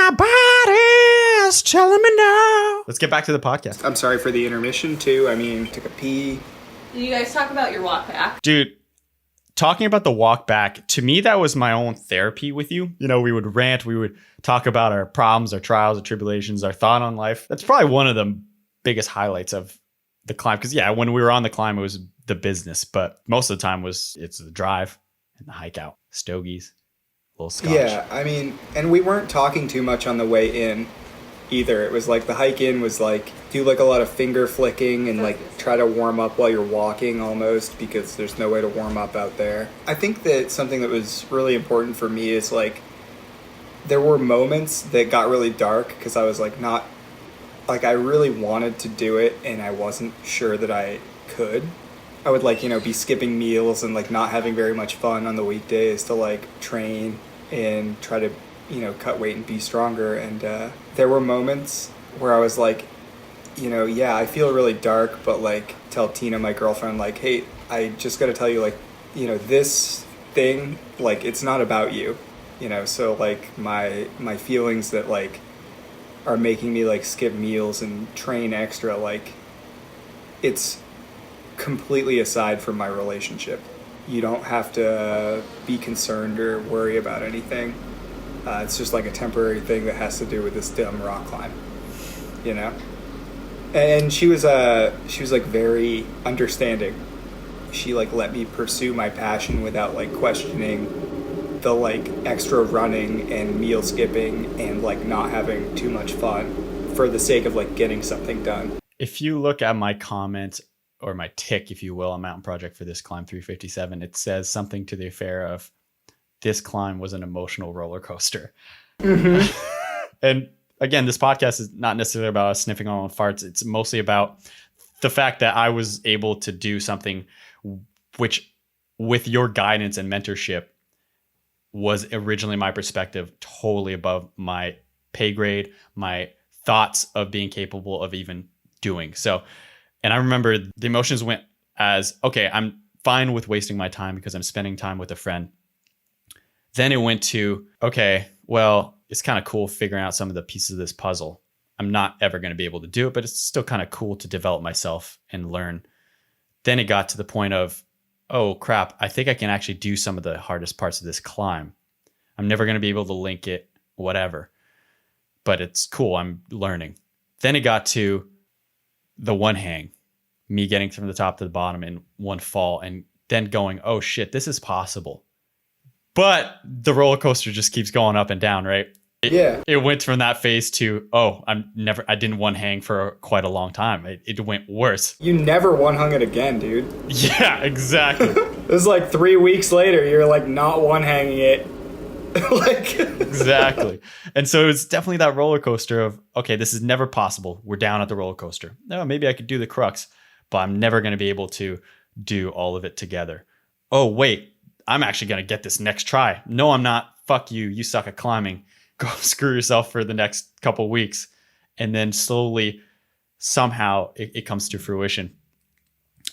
body's telling me no. Let's get back to the podcast. I'm sorry for the intermission, too. I mean, took a pee. Did you guys talk about your walk back? Dude, talking about the walk back, to me, that was my own therapy with you. You know, we would rant. We would talk about our problems, our trials, our tribulations, our thought on life. That's probably one of the biggest highlights of the climb. Because, yeah, when we were on the climb, it was the business. But most of the time it's the drive and the hike out. Stogies. Scotch. Yeah, I mean, and we weren't talking too much on the way in either. It was like the hike in was like do like a lot of finger flicking and like try to warm up while you're walking almost, because there's no way to warm up out there. I think that something that was really important for me is like there were moments that got really dark because I was like not like I really wanted to do it and I wasn't sure that I could. I would like, be skipping meals and like not having very much fun on the weekdays to like train and try to, cut weight and be stronger. And there were moments where I was like, I feel really dark, but like tell Tina, my girlfriend, like, hey, I just got to tell you, like, this thing, like, it's not about you, so like my feelings that like are making me like skip meals and train extra, like it's completely aside from my relationship. You don't have to be concerned or worry about anything. It's just like a temporary thing that has to do with this dumb rock climb, And she was like very understanding, she like let me pursue my passion without like questioning the like extra running and meal skipping and like not having too much fun for the sake of like getting something done. If you look at my comment or my tick, if you will, on Mountain Project for this climb 357, it says something to the affair of this climb was an emotional roller coaster. Mm-hmm. And again, this podcast is not necessarily about us sniffing our own farts. It's mostly about the fact that I was able to do something which, with your guidance and mentorship, was originally my perspective, totally above my pay grade, my thoughts of being capable of even doing. So, and I remember the emotions went as, okay, I'm fine with wasting my time because I'm spending time with a friend. Then it went to, okay, well, it's kind of cool figuring out some of the pieces of this puzzle. I'm not ever going to be able to do it, but it's still kind of cool to develop myself and learn. Then it got to the point of, oh crap, I think I can actually do some of the hardest parts of this climb. I'm never going to be able to link it, whatever, but it's cool. I'm learning. Then it got to the one hang, me getting from the top to the bottom in one fall, and then going, oh shit, this is possible. But the roller coaster just keeps going up and down, right? It went from that phase to, oh, I didn't one hang for quite a long time. It went worse. You never one hung it again, dude. Yeah, exactly. It was like 3 weeks later, you're like not one hanging it. Like exactly. And so it's definitely that roller coaster of, okay, this is never possible. We're down at the roller coaster. No, maybe I could do the Crocs, but I'm never going to be able to do all of it together. Oh, wait, I'm actually going to get this next try. No, I'm not. Fuck you. You suck at climbing. Go screw yourself for the next couple of weeks. And then slowly, somehow it comes to fruition.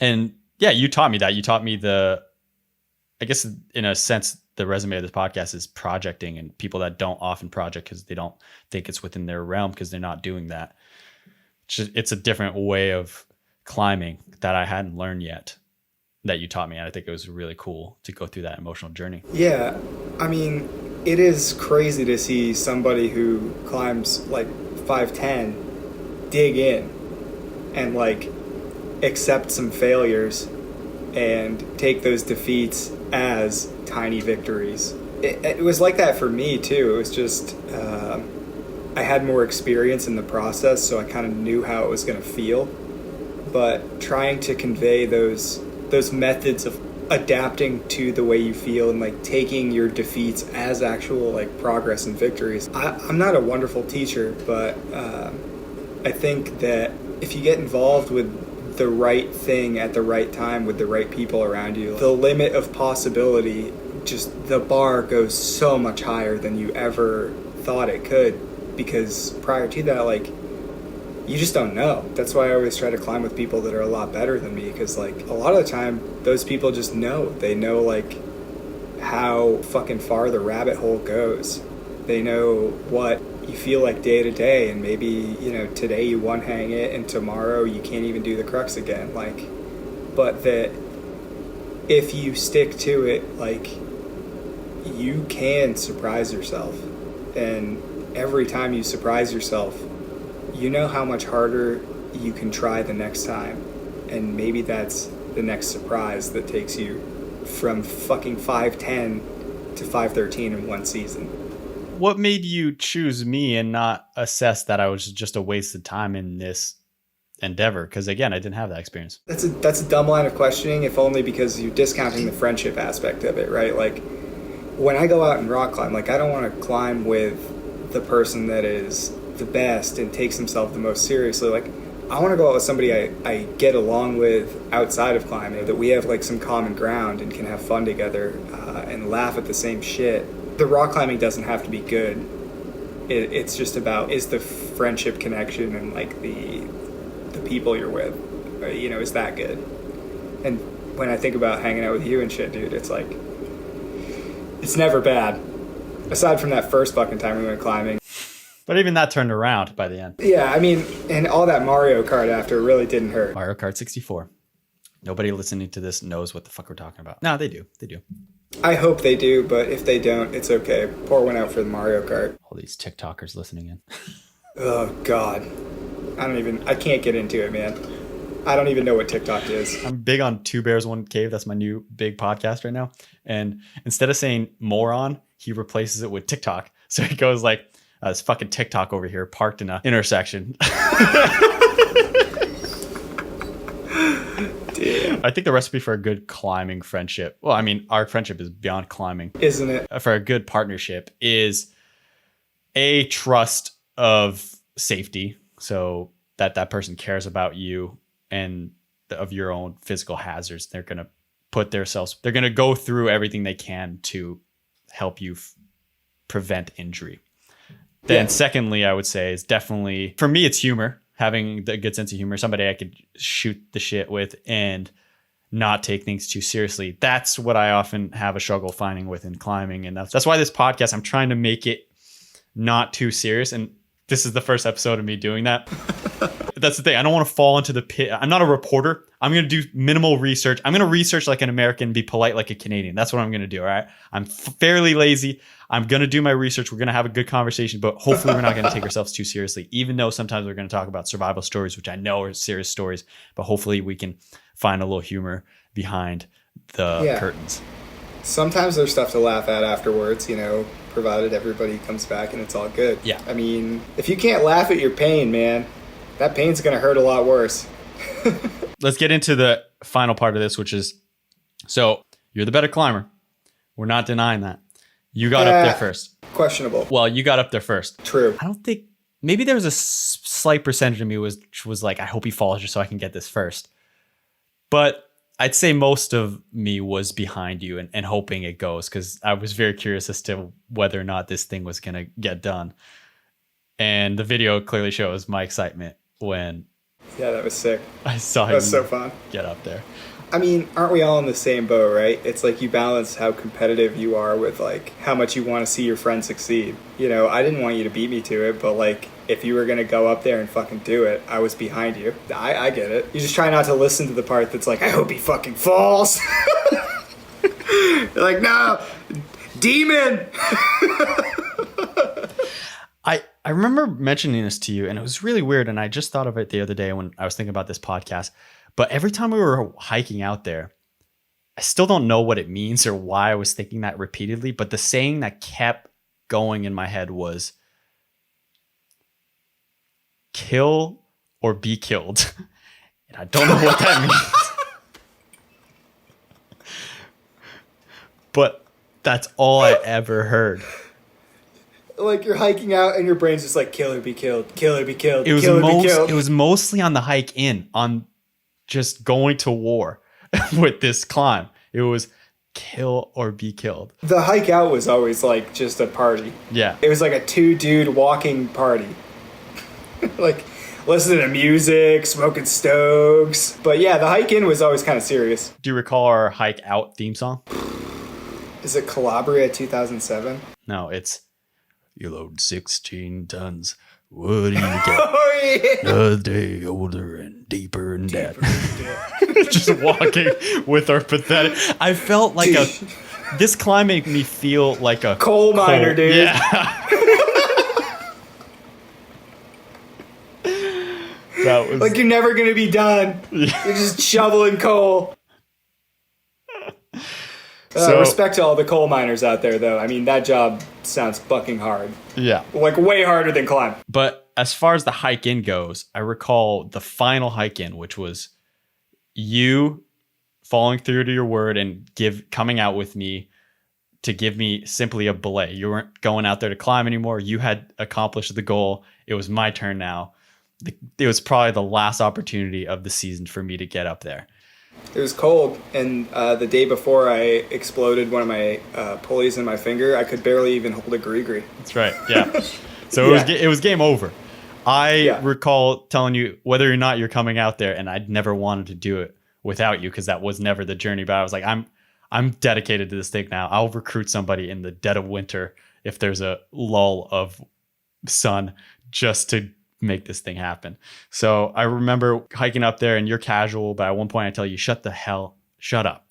And yeah, you taught me that. You taught me I guess in a sense, the resume of this podcast is projecting, and people that don't often project because they don't think it's within their realm because they're not doing that. It's a different way of climbing that I hadn't learned yet that you taught me. And I think it was really cool to go through that emotional journey. Yeah. I mean, it is crazy to see somebody who climbs like 5'10" dig in and like accept some failures and take those defeats as tiny victories. It was like that for me too. It was just I had more experience in the process, so I kind of knew how it was going to feel. But trying to convey those methods of adapting to the way you feel and like taking your defeats as actual like progress and victories. I'm not a wonderful teacher, but I think that if you get involved with the right thing at the right time with the right people around you, the limit of possibility, just the bar goes so much higher than you ever thought it could, because prior to that, like, you just don't know. That's why I always try to climb with people that are a lot better than me, because like a lot of the time those people just know. They know like how fucking far the rabbit hole goes. They know what you feel like day to day, and maybe, you know, today you one hang it and tomorrow you can't even do the Crocs again. Like, but that if you stick to it, like, you can surprise yourself. And every time you surprise yourself, you know how much harder you can try the next time. And maybe that's the next surprise that takes you from fucking 5'10" to 5'13" in one season. What made you choose me and not assess that I was just a wasted time in this endeavor? Because again, I didn't have that experience. That's a dumb line of questioning, if only because you're discounting the friendship aspect of it, right? Like, when I go out and rock climb, like, I don't want to climb with the person that is the best and takes himself the most seriously. Like, I want to go out with somebody I get along with outside of climbing, that we have like some common ground and can have fun together and laugh at the same shit. The rock climbing doesn't have to be good. It's just about, is the friendship connection and like the people you're with, you know, is that good? And when I think about hanging out with you and shit, dude, it's like, it's never bad. Aside from that first fucking time we went climbing. But even that turned around by the end. Yeah, I mean, and all that Mario Kart after really didn't hurt. Mario Kart 64. Nobody listening to this knows what the fuck we're talking about. No, they do. They do. I hope they do, but if they don't, it's okay. Pour one out for the Mario Kart. All these TikTokers listening in. Oh, God. I can't get into it, man. I don't even know what TikTok is. I'm big on Two Bears, One Cave. That's my new big podcast right now. And instead of saying moron, he replaces it with TikTok. So he goes like, this fucking TikTok over here parked in an intersection. Damn. I think the recipe for a good climbing friendship, well, I mean, our friendship is beyond climbing. Isn't it? For a good partnership is a trust of safety. So that person cares about you and of your own physical hazards. They're going to they're going to go through everything they can to help you prevent injury. Then secondly, I would say is definitely, for me, it's humor. Having the good sense of humor, somebody I could shoot the shit with and not take things too seriously. That's what I often have a struggle finding with in climbing. And that's why this podcast, I'm trying to make it not too serious. And this is the first episode of me doing that. That's the thing. I don't want to fall into the pit. I'm not a reporter. I'm going to do minimal research. I'm going to research like an American, be polite like a Canadian. That's what I'm going to do. All right. I'm fairly lazy. I'm going to do my research. We're going to have a good conversation, but hopefully we're not going to take ourselves too seriously, even though sometimes we're going to talk about survival stories, which I know are serious stories, but hopefully we can find a little humor behind the curtains. Sometimes there's stuff to laugh at afterwards, provided everybody comes back and it's all good. Yeah. I mean, if you can't laugh at your pain, man, that pain's going to hurt a lot worse. Let's get into the final part of this, which is, so you're the better climber. We're not denying that. You got up there first. Questionable. Well, you got up there first. True. I don't think, maybe there was a slight percentage of me which was like, I hope he falls just so I can get this first. But I'd say most of me was behind you and hoping it goes, because I was very curious as to whether or not this thing was going to get done. And the video clearly shows my excitement when that was sick. I saw that was so fun. Get up there. I mean, aren't we all in the same boat, right? It's like you balance how competitive you are with like how much you want to see your friend succeed. I didn't want you to beat me to it, but like if you were going to go up there and fucking do it, I was behind you. I get it. You just try not to listen to the part that's like, I hope he fucking falls. You're like, no, demon. I remember mentioning this to you, and it was really weird, and I just thought of it the other day when I was thinking about this podcast. But every time we were hiking out there, I still don't know what it means or why I was thinking that repeatedly, but the saying that kept going in my head was kill or be killed. And I don't know what that means. But that's all I ever heard. Like you're hiking out and your brain's just like kill or be killed, kill or be killed, It was kill or be killed. It was mostly on the hike in, on just going to war with this climb. It was kill or be killed. The hike out was always like just a party. Yeah. It was like a 2-dude walking party. Like listening to music, smoking stokes. But yeah, the hike in was always kind of serious. Do you recall our hike out theme song? Is it Calabria 2007? No, it's you load 16 tons. What do you get? Oh, yeah. Another day older and deeper in debt. Just walking with our pathetic. I felt like this climb made me feel like a coal miner, dude. Yeah. That was like you're never gonna be done. You're just shoveling coal. Respect to all the coal miners out there, though. I mean, that job sounds fucking hard. Yeah. Like way harder than climb. But as far as the hike in goes, I recall the final hike in, which was you following through to your word and coming out with me to give me simply a belay. You weren't going out there to climb anymore. You had accomplished the goal. It was my turn now. It was probably the last opportunity of the season for me to get up there. It was cold, and the day before I exploded one of my pulleys in my finger, I could barely even hold a gree-gree. That's right, yeah. So it was game over. I recall telling you whether or not you're coming out there, and I'd never wanted to do it without you because that was never the journey. But I was like, I'm dedicated to this thing now. I'll recruit somebody in the dead of winter if there's a lull of sun just to make this thing happen. So I remember hiking up there and you're casual, but at one point I tell you, shut up. Shut up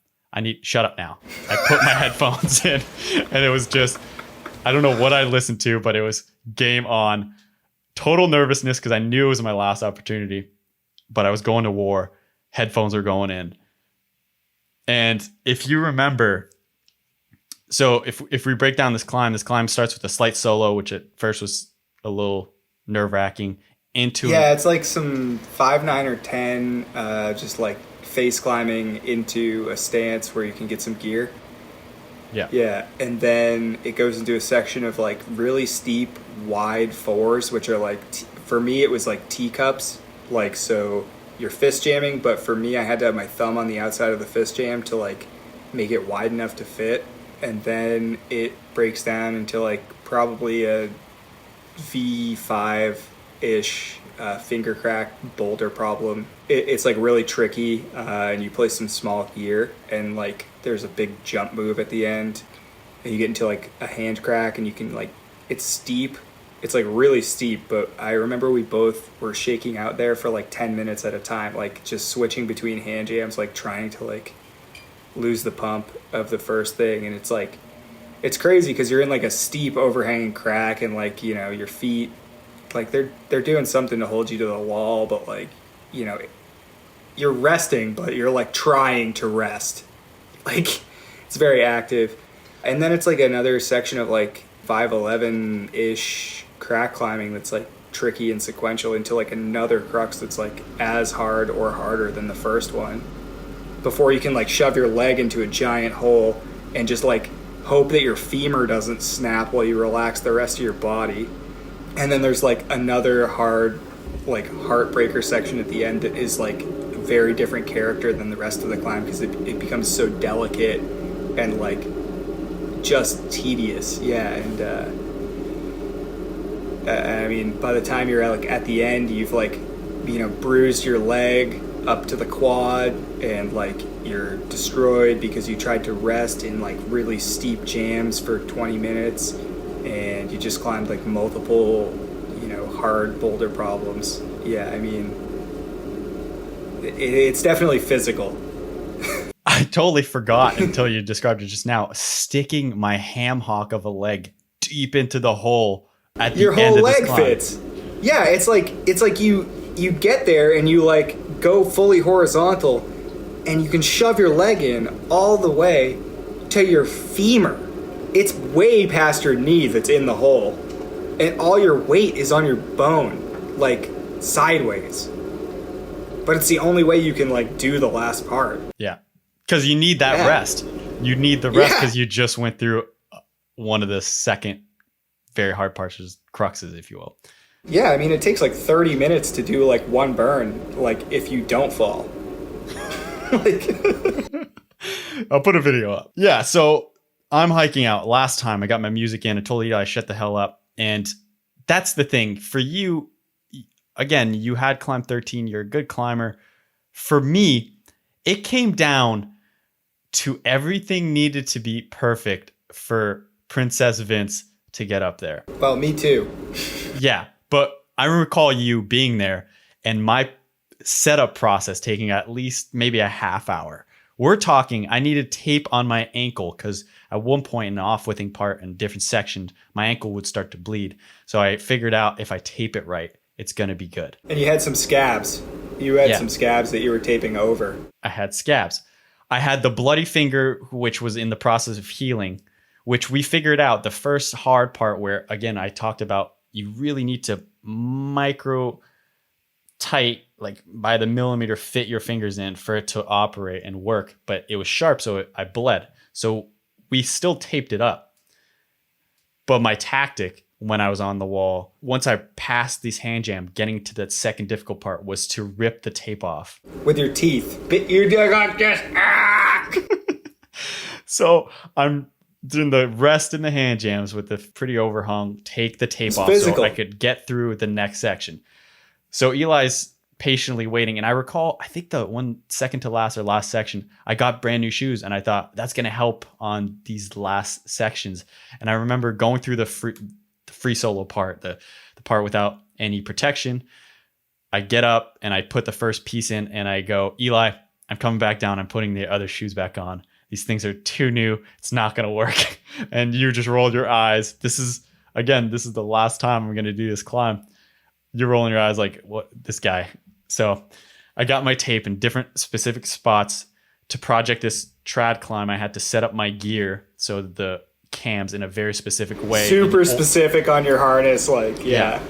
now. I put my headphones in and it was just, I don't know what I listened to, but it was game on. Total nervousness because I knew it was my last opportunity, but I was going to war headphones are going in. And if you remember, so if we break down this climb starts with a slight solo, which at first was a little nerve-wracking, into it's like some 5, 9, or 10, just like face climbing into a stance where you can get some gear. Yeah, and then it goes into a section of like really steep, wide fours, which are like, for me, it was like teacups. Like, so you're fist jamming, but for me, I had to have my thumb on the outside of the fist jam to like make it wide enough to fit. And then it breaks down into like probably a V5-ish finger crack boulder problem. It's like really tricky, and you play some small gear, and like there's a big jump move at the end, and you get into like a hand crack, and you can like, it's steep, it's like really steep, but I remember we both were shaking out there for like 10 minutes at a time, like just switching between hand jams, like trying to like lose the pump of the first thing. And it's like, it's crazy because you're in like a steep overhanging crack, and like, you know, your feet, like they're doing something to hold you to the wall, but like, you know, you're resting, but you're like trying to rest. Like, it's very active. And then it's like another section of like 511-ish crack climbing that's like tricky and sequential into like another crux that's like as hard or harder than the first one, before you can like shove your leg into a giant hole and just like hope that your femur doesn't snap while you relax the rest of your body. And then there's like another hard, like heartbreaker section at the end that is like a very different character than the rest of the climb, because it becomes so delicate and like just tedious. Yeah. And I mean, by the time you're like at the end, you've like, you know, bruised your leg up to the quad, and like you're destroyed because you tried to rest in like really steep jams for 20 minutes, and you just climbed like multiple, you know, hard boulder problems. Yeah, I mean, it's definitely physical. I totally forgot until you described it just now, sticking my ham hock of a leg deep into the hole at the your end whole of this leg climb. fits. Yeah, it's like you get there and you like go fully horizontal, and you can shove your leg in all the way to your femur. It's way past your knee that's in the hole, and all your weight is on your bone, like sideways. But it's the only way you can like do the last part. Yeah, because you need that rest. You need the rest because you just went through one of the second very hard parts, is cruxes, if you will. Yeah, I mean, it takes like 30 minutes to do like one burn, like if you don't fall. Like, I'll put a video up. Yeah, so I'm hiking out. Last time I got my music in, I told Eli I shut the hell up. And that's the thing. For you, again, you had climbed 13. You're a good climber. For me, it came down to everything needed to be perfect for Princess Vince to get up there. well, me too. Yeah, but I recall you being there and my setup process taking at least maybe a half hour. We're talking, I needed tape on my ankle because at one point in the off-withing part in different sections, my ankle would start to bleed. So I figured out if I tape it right, it's going to be good. And you had some scabs. You had some scabs that you were taping over. I had scabs. I had the bloody finger, which was in the process of healing, which we figured out the first hard part where, again, I talked about you really need to micro tight, like by the millimeter, fit your fingers in for it to operate and work. But it was sharp, so I bled. So we still taped it up. But my tactic when I was on the wall, once I passed these hand jam, getting to that second difficult part was to rip the tape off. With your teeth. You did like this. Ah! So I'm doing the rest in the hand jams with the pretty overhung, take the tape off physical. so I could get through the next section. So Eli's patiently waiting. And I recall, I think the one second to last or last section, I got brand new shoes and I thought that's going to help on these last sections. And I remember going through the free solo part, the part without any protection. I get up and I put the first piece in and I go, Eli, I'm coming back down. I'm putting the other shoes back on. These things are too new. It's not going to work. And you just rolled your eyes. This is the last time I'm going to do this climb. You're rolling your eyes like, what, this guy? So I got my tape in different specific spots. To project this trad climb, I had to set up my gear so the cams in a very specific way. Super specific on your harness, like, yeah.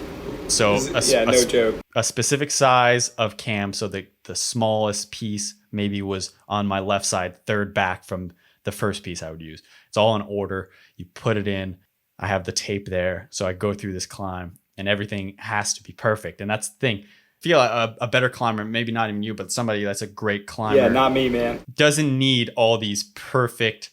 So no joke. A specific size of cam, so the smallest piece maybe was on my left side, third back from the first piece I would use. It's all in order. You put it in. I have the tape there. So I go through this climb and everything has to be perfect. And that's the thing. I feel a better climber, maybe not even you, but somebody that's a great climber. Yeah, not me, man. Doesn't need all these perfect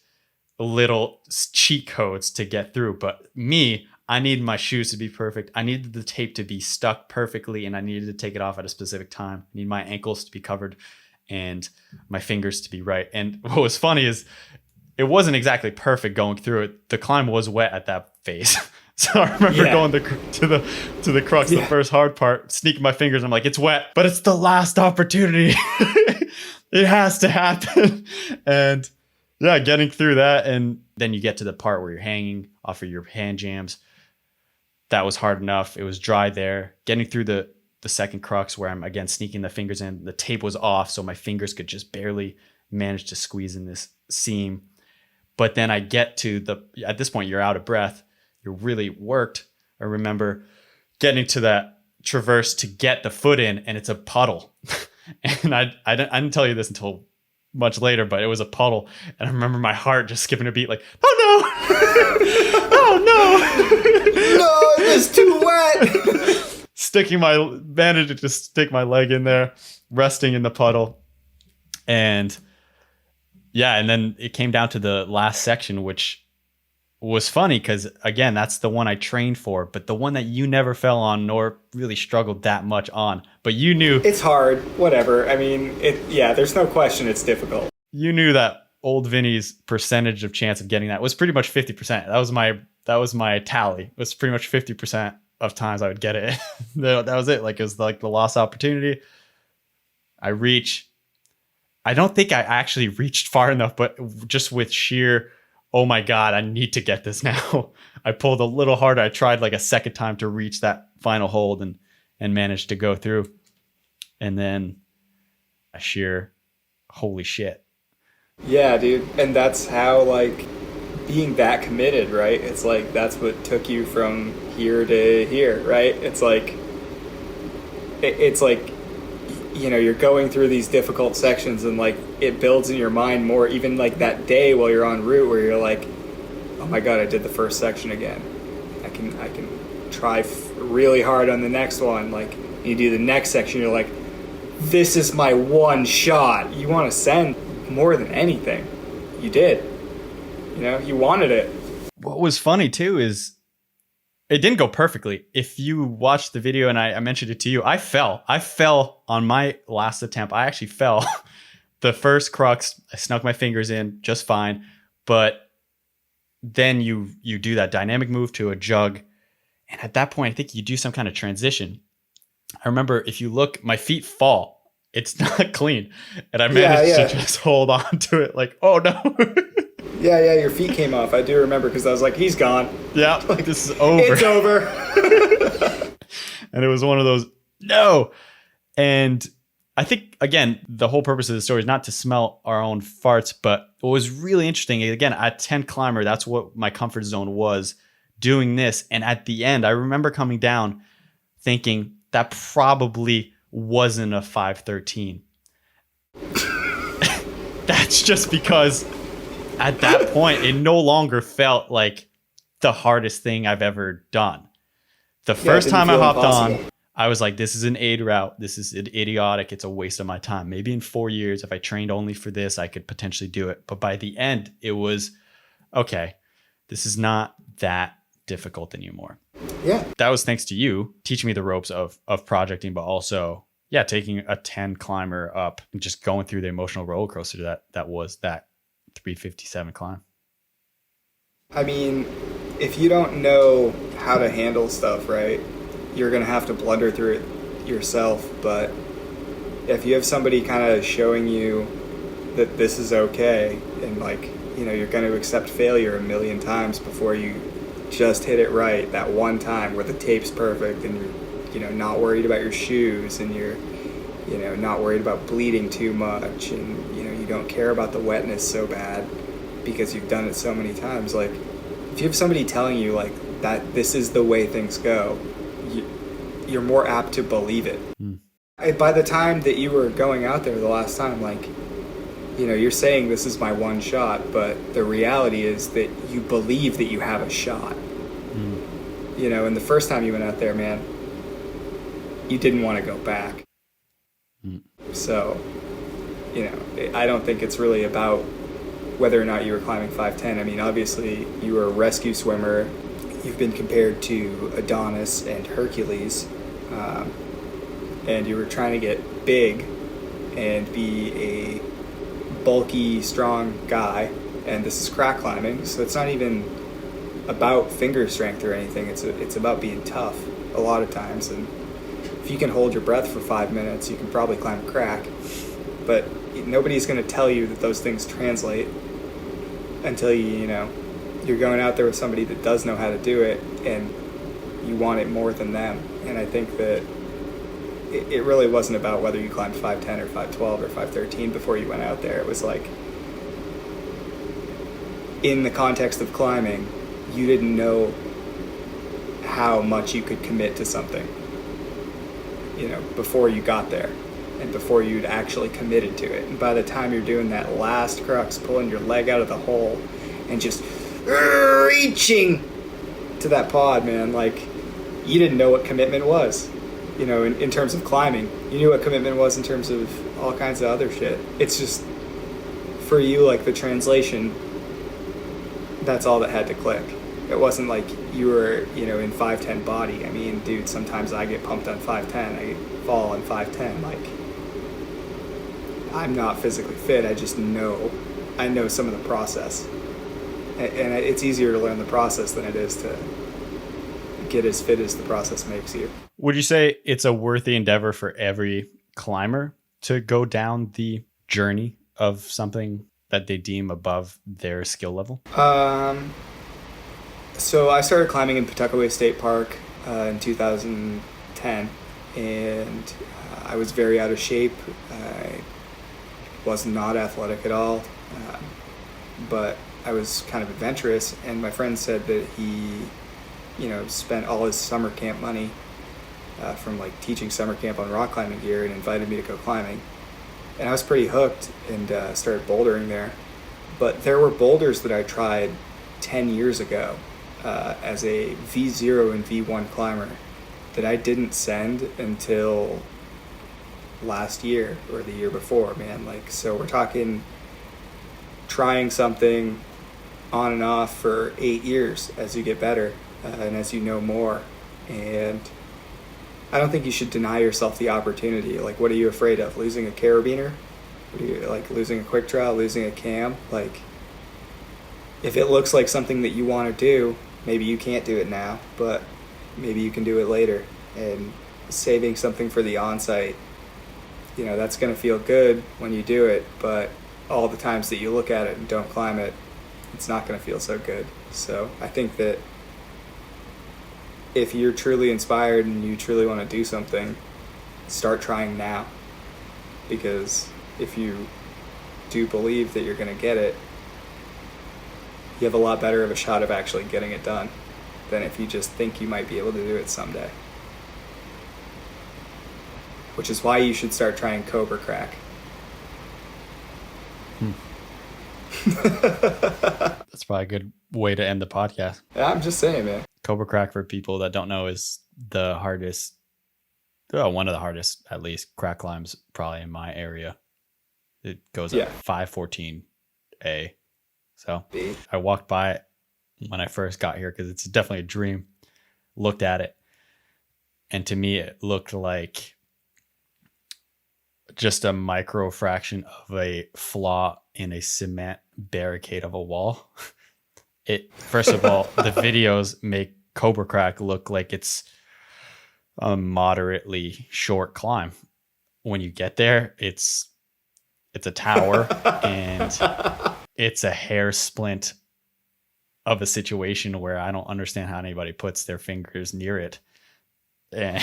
little cheat codes to get through. But me, I needed my shoes to be perfect. I needed the tape to be stuck perfectly, and I needed to take it off at a specific time. I need my ankles to be covered and my fingers to be right. And what was funny is it wasn't exactly perfect going through it. The climb was wet at that phase. So I remember going to the crux, the first hard part, sneaking my fingers. I'm like, it's wet, but it's the last opportunity. It has to happen. And yeah, getting through that. And then you get to the part where you're hanging off of your hand jams. That was hard enough. It was dry there. Getting through the second crux where I'm again sneaking the fingers in. The tape was off, so my fingers could just barely manage to squeeze in this seam. But then I get to at this point, you're out of breath. You're really worked. I remember getting to that traverse to get the foot in, and it's a puddle. And I didn't tell you this until much later, but it was a puddle. And I remember my heart just skipping a beat like, oh no, oh no. No, it's too wet. Managed to stick my leg in there, resting in the puddle. And yeah, and then it came down to the last section, which was funny because, again, that's the one I trained for, but the one that you never fell on nor really struggled that much on. But you knew... It's hard, whatever. I mean, there's no question it's difficult. You knew that old Vinny's percentage of chance of getting that was pretty much 50%. That was my tally. It was pretty much 50% of times I would get it. That was it. Like, it was like the lost opportunity. I reach. I don't think I actually reached far enough, but just with sheer... oh my God, I need to get this now. I pulled a little harder. I tried like a second time to reach that final hold and managed to go through. And then a sheer holy shit. Yeah, dude. And that's how, like, being that committed, right? It's like, that's what took you from here to here, right? It's like, you know, you're going through these difficult sections and like it builds in your mind more, even like that day while you're en route where you're like, oh my God, I did the first section again. I can try really hard on the next one. Like you do the next section, you're like, this is my one shot. You want to send more than anything. You did. You know, you wanted it. What was funny too is it didn't go perfectly. If you watched the video and I mentioned it to you, I fell on my last attempt. I actually fell. The first crux, I snuck my fingers in just fine. But then you do that dynamic move to a jug. And at that point, I think you do some kind of transition. I remember if you look, my feet fall. It's not clean. And I managed to just hold on to it like, oh no. Yeah, your feet came off. I do remember because I was like, he's gone. Yeah, like this is over. It's over. And it was one of those, no. And I think, again, the whole purpose of the story is not to smell our own farts, but what was really interesting, again, at 10 climber, that's what my comfort zone was, doing this. And at the end, I remember coming down thinking that probably wasn't a 513. That's just because at that point, it no longer felt like the hardest thing I've ever done. The first time I hopped on, I was like, this is an aid route. This is idiotic. It's a waste of my time. Maybe in 4 years, if I trained only for this, I could potentially do it. But by the end, it was, okay, this is not that difficult anymore. Yeah. That was thanks to you teaching me the ropes of projecting, but also, yeah, taking a 10 climber up and just going through the emotional roller coaster that was that 357 climb. I mean, if you don't know how to handle stuff, right, you're going to have to blunder through it yourself. But if you have somebody kind of showing you that this is okay, and like, you know, you're going to accept failure a million times before you just hit it right that one time where the tape's perfect and you're, you know, not worried about your shoes and you're, you know, not worried about bleeding too much, and, you know, you don't care about the wetness so bad because you've done it so many times. Like, if you have somebody telling you, like, that this is the way things go, you're more apt to believe it. By the time that you were going out there the last time, like, you know, you're saying this is my one shot, but the reality is that you believe that you have a shot. You know, and the first time you went out there, man, you didn't want to go back. So, you know, I don't think it's really about whether or not you were climbing 510. I mean, obviously, you were a rescue swimmer. You've been compared to Adonis and Hercules, and you were trying to get big and be a bulky, strong guy, and this is crack climbing, so it's not even about finger strength or anything. It's about being tough a lot of times, and if you can hold your breath for 5 minutes, you can probably climb a crack. But nobody's going to tell you that those things translate until you know, you're going out there with somebody that does know how to do it, and you want it more than them. And I think that it really wasn't about whether you climbed 510 or 512 or 513 before you went out there. It was like, in the context of climbing, you didn't know how much you could commit to something, you know, before you got there and before you'd actually committed to it. And by the time you're doing that last crux, pulling your leg out of the hole and just reaching to that pod, man, like, you didn't know what commitment was. You know, in terms of climbing, you knew what commitment was in terms of all kinds of other shit. It's just, for you, like, the translation, that's all that had to click. It wasn't like you were, you know, in 510 body. I mean, dude, sometimes I get pumped on 510. I fall on 510. Like, I'm not physically fit. I just know. I know some of the process. And it's easier to learn the process than it is to get as fit as the process makes you. Would you say it's a worthy endeavor for every climber to go down the journey of something that they deem above their skill level? So I started climbing in Pawtuckaway State Park in 2010, and I was very out of shape. I was not athletic at all, but I was kind of adventurous, and my friend said that he, you know, spent all his summer camp money from, like, teaching summer camp on rock climbing gear and invited me to go climbing. And I was pretty hooked and started bouldering there. But there were boulders that I tried 10 years ago as a V0 and V1 climber that I didn't send until last year or the year before, man. Like, so we're talking trying something on and off for 8 years as you get better and as you know more. And I don't think you should deny yourself the opportunity. Like, what are you afraid of? Losing a carabiner? What are you, like, losing a quick draw, losing a cam? Like, if it looks like something that you want to do, maybe you can't do it now, but maybe you can do it later. And saving something for the on-site, you know, that's going to feel good when you do it, but all the times that you look at it and don't climb it, it's not going to feel so good. So I think that if you're truly inspired and you truly want to do something, start trying now. Because if you do believe that you're going to get it, you have a lot better of a shot of actually getting it done than if you just think you might be able to do it someday. Which is why you should start trying Cobra Crack. That's probably a good way to end the podcast. Yeah, I'm just saying, man. Cobra Crack, for people that don't know, is the hardest, well, one of the hardest, at least, crack climbs probably in my area. It goes at 514A. So I walked by it when I first got here because it's definitely a dream. Looked at it, and to me, it looked like just a micro fraction of a flaw in a cement barricade of a wall. It, first of all, the videos make Cobra Crack look like it's a moderately short climb. When you get there, it's a tower and it's a hair splint of a situation where I don't understand how anybody puts their fingers near it. And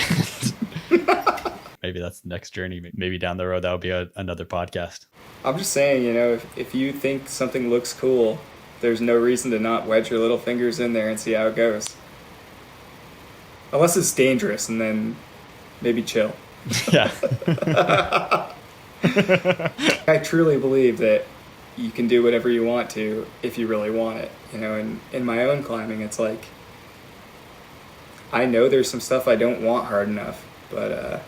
Maybe that's the next journey. Maybe down the road, that would be another podcast. I'm just saying, you know, if you think something looks cool, there's no reason to not wedge your little fingers in there and see how it goes. Unless it's dangerous, and then maybe chill. Yeah. I truly believe that you can do whatever you want to if you really want it. You know, and in my own climbing, it's like, I know there's some stuff I don't want hard enough, but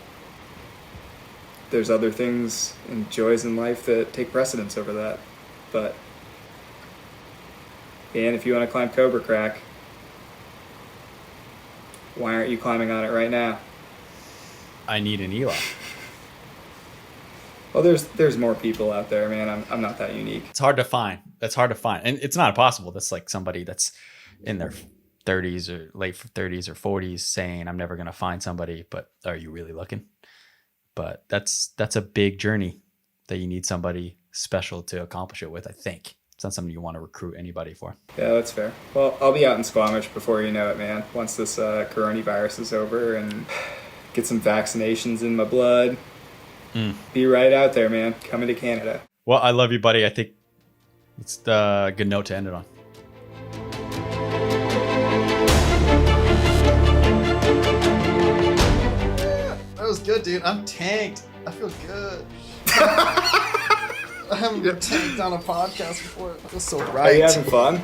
there's other things and joys in life that take precedence over that. But, and if you want to climb Cobra Crack, why aren't you climbing on it right now? I need an Eli. Well, there's more people out there, man. I'm not that unique. It's hard to find. That's hard to find. And it's not impossible. That's like somebody that's in their 30s or late 30s or 40s saying, I'm never going to find somebody, but are you really looking? But that's a big journey that you need somebody special to accomplish it with, I think. It's not something you want to recruit anybody for. Yeah, that's fair. Well, I'll be out in Squamish before you know it, man. Once this coronavirus is over and get some vaccinations in my blood. Be right out there, man. Coming to Canada. Well, I love you, buddy. I think it's the good note to end it on. Yeah, that was good, dude. I'm tanked. I feel good. I haven't been tanked on a podcast before. It feels so right. Are you having fun?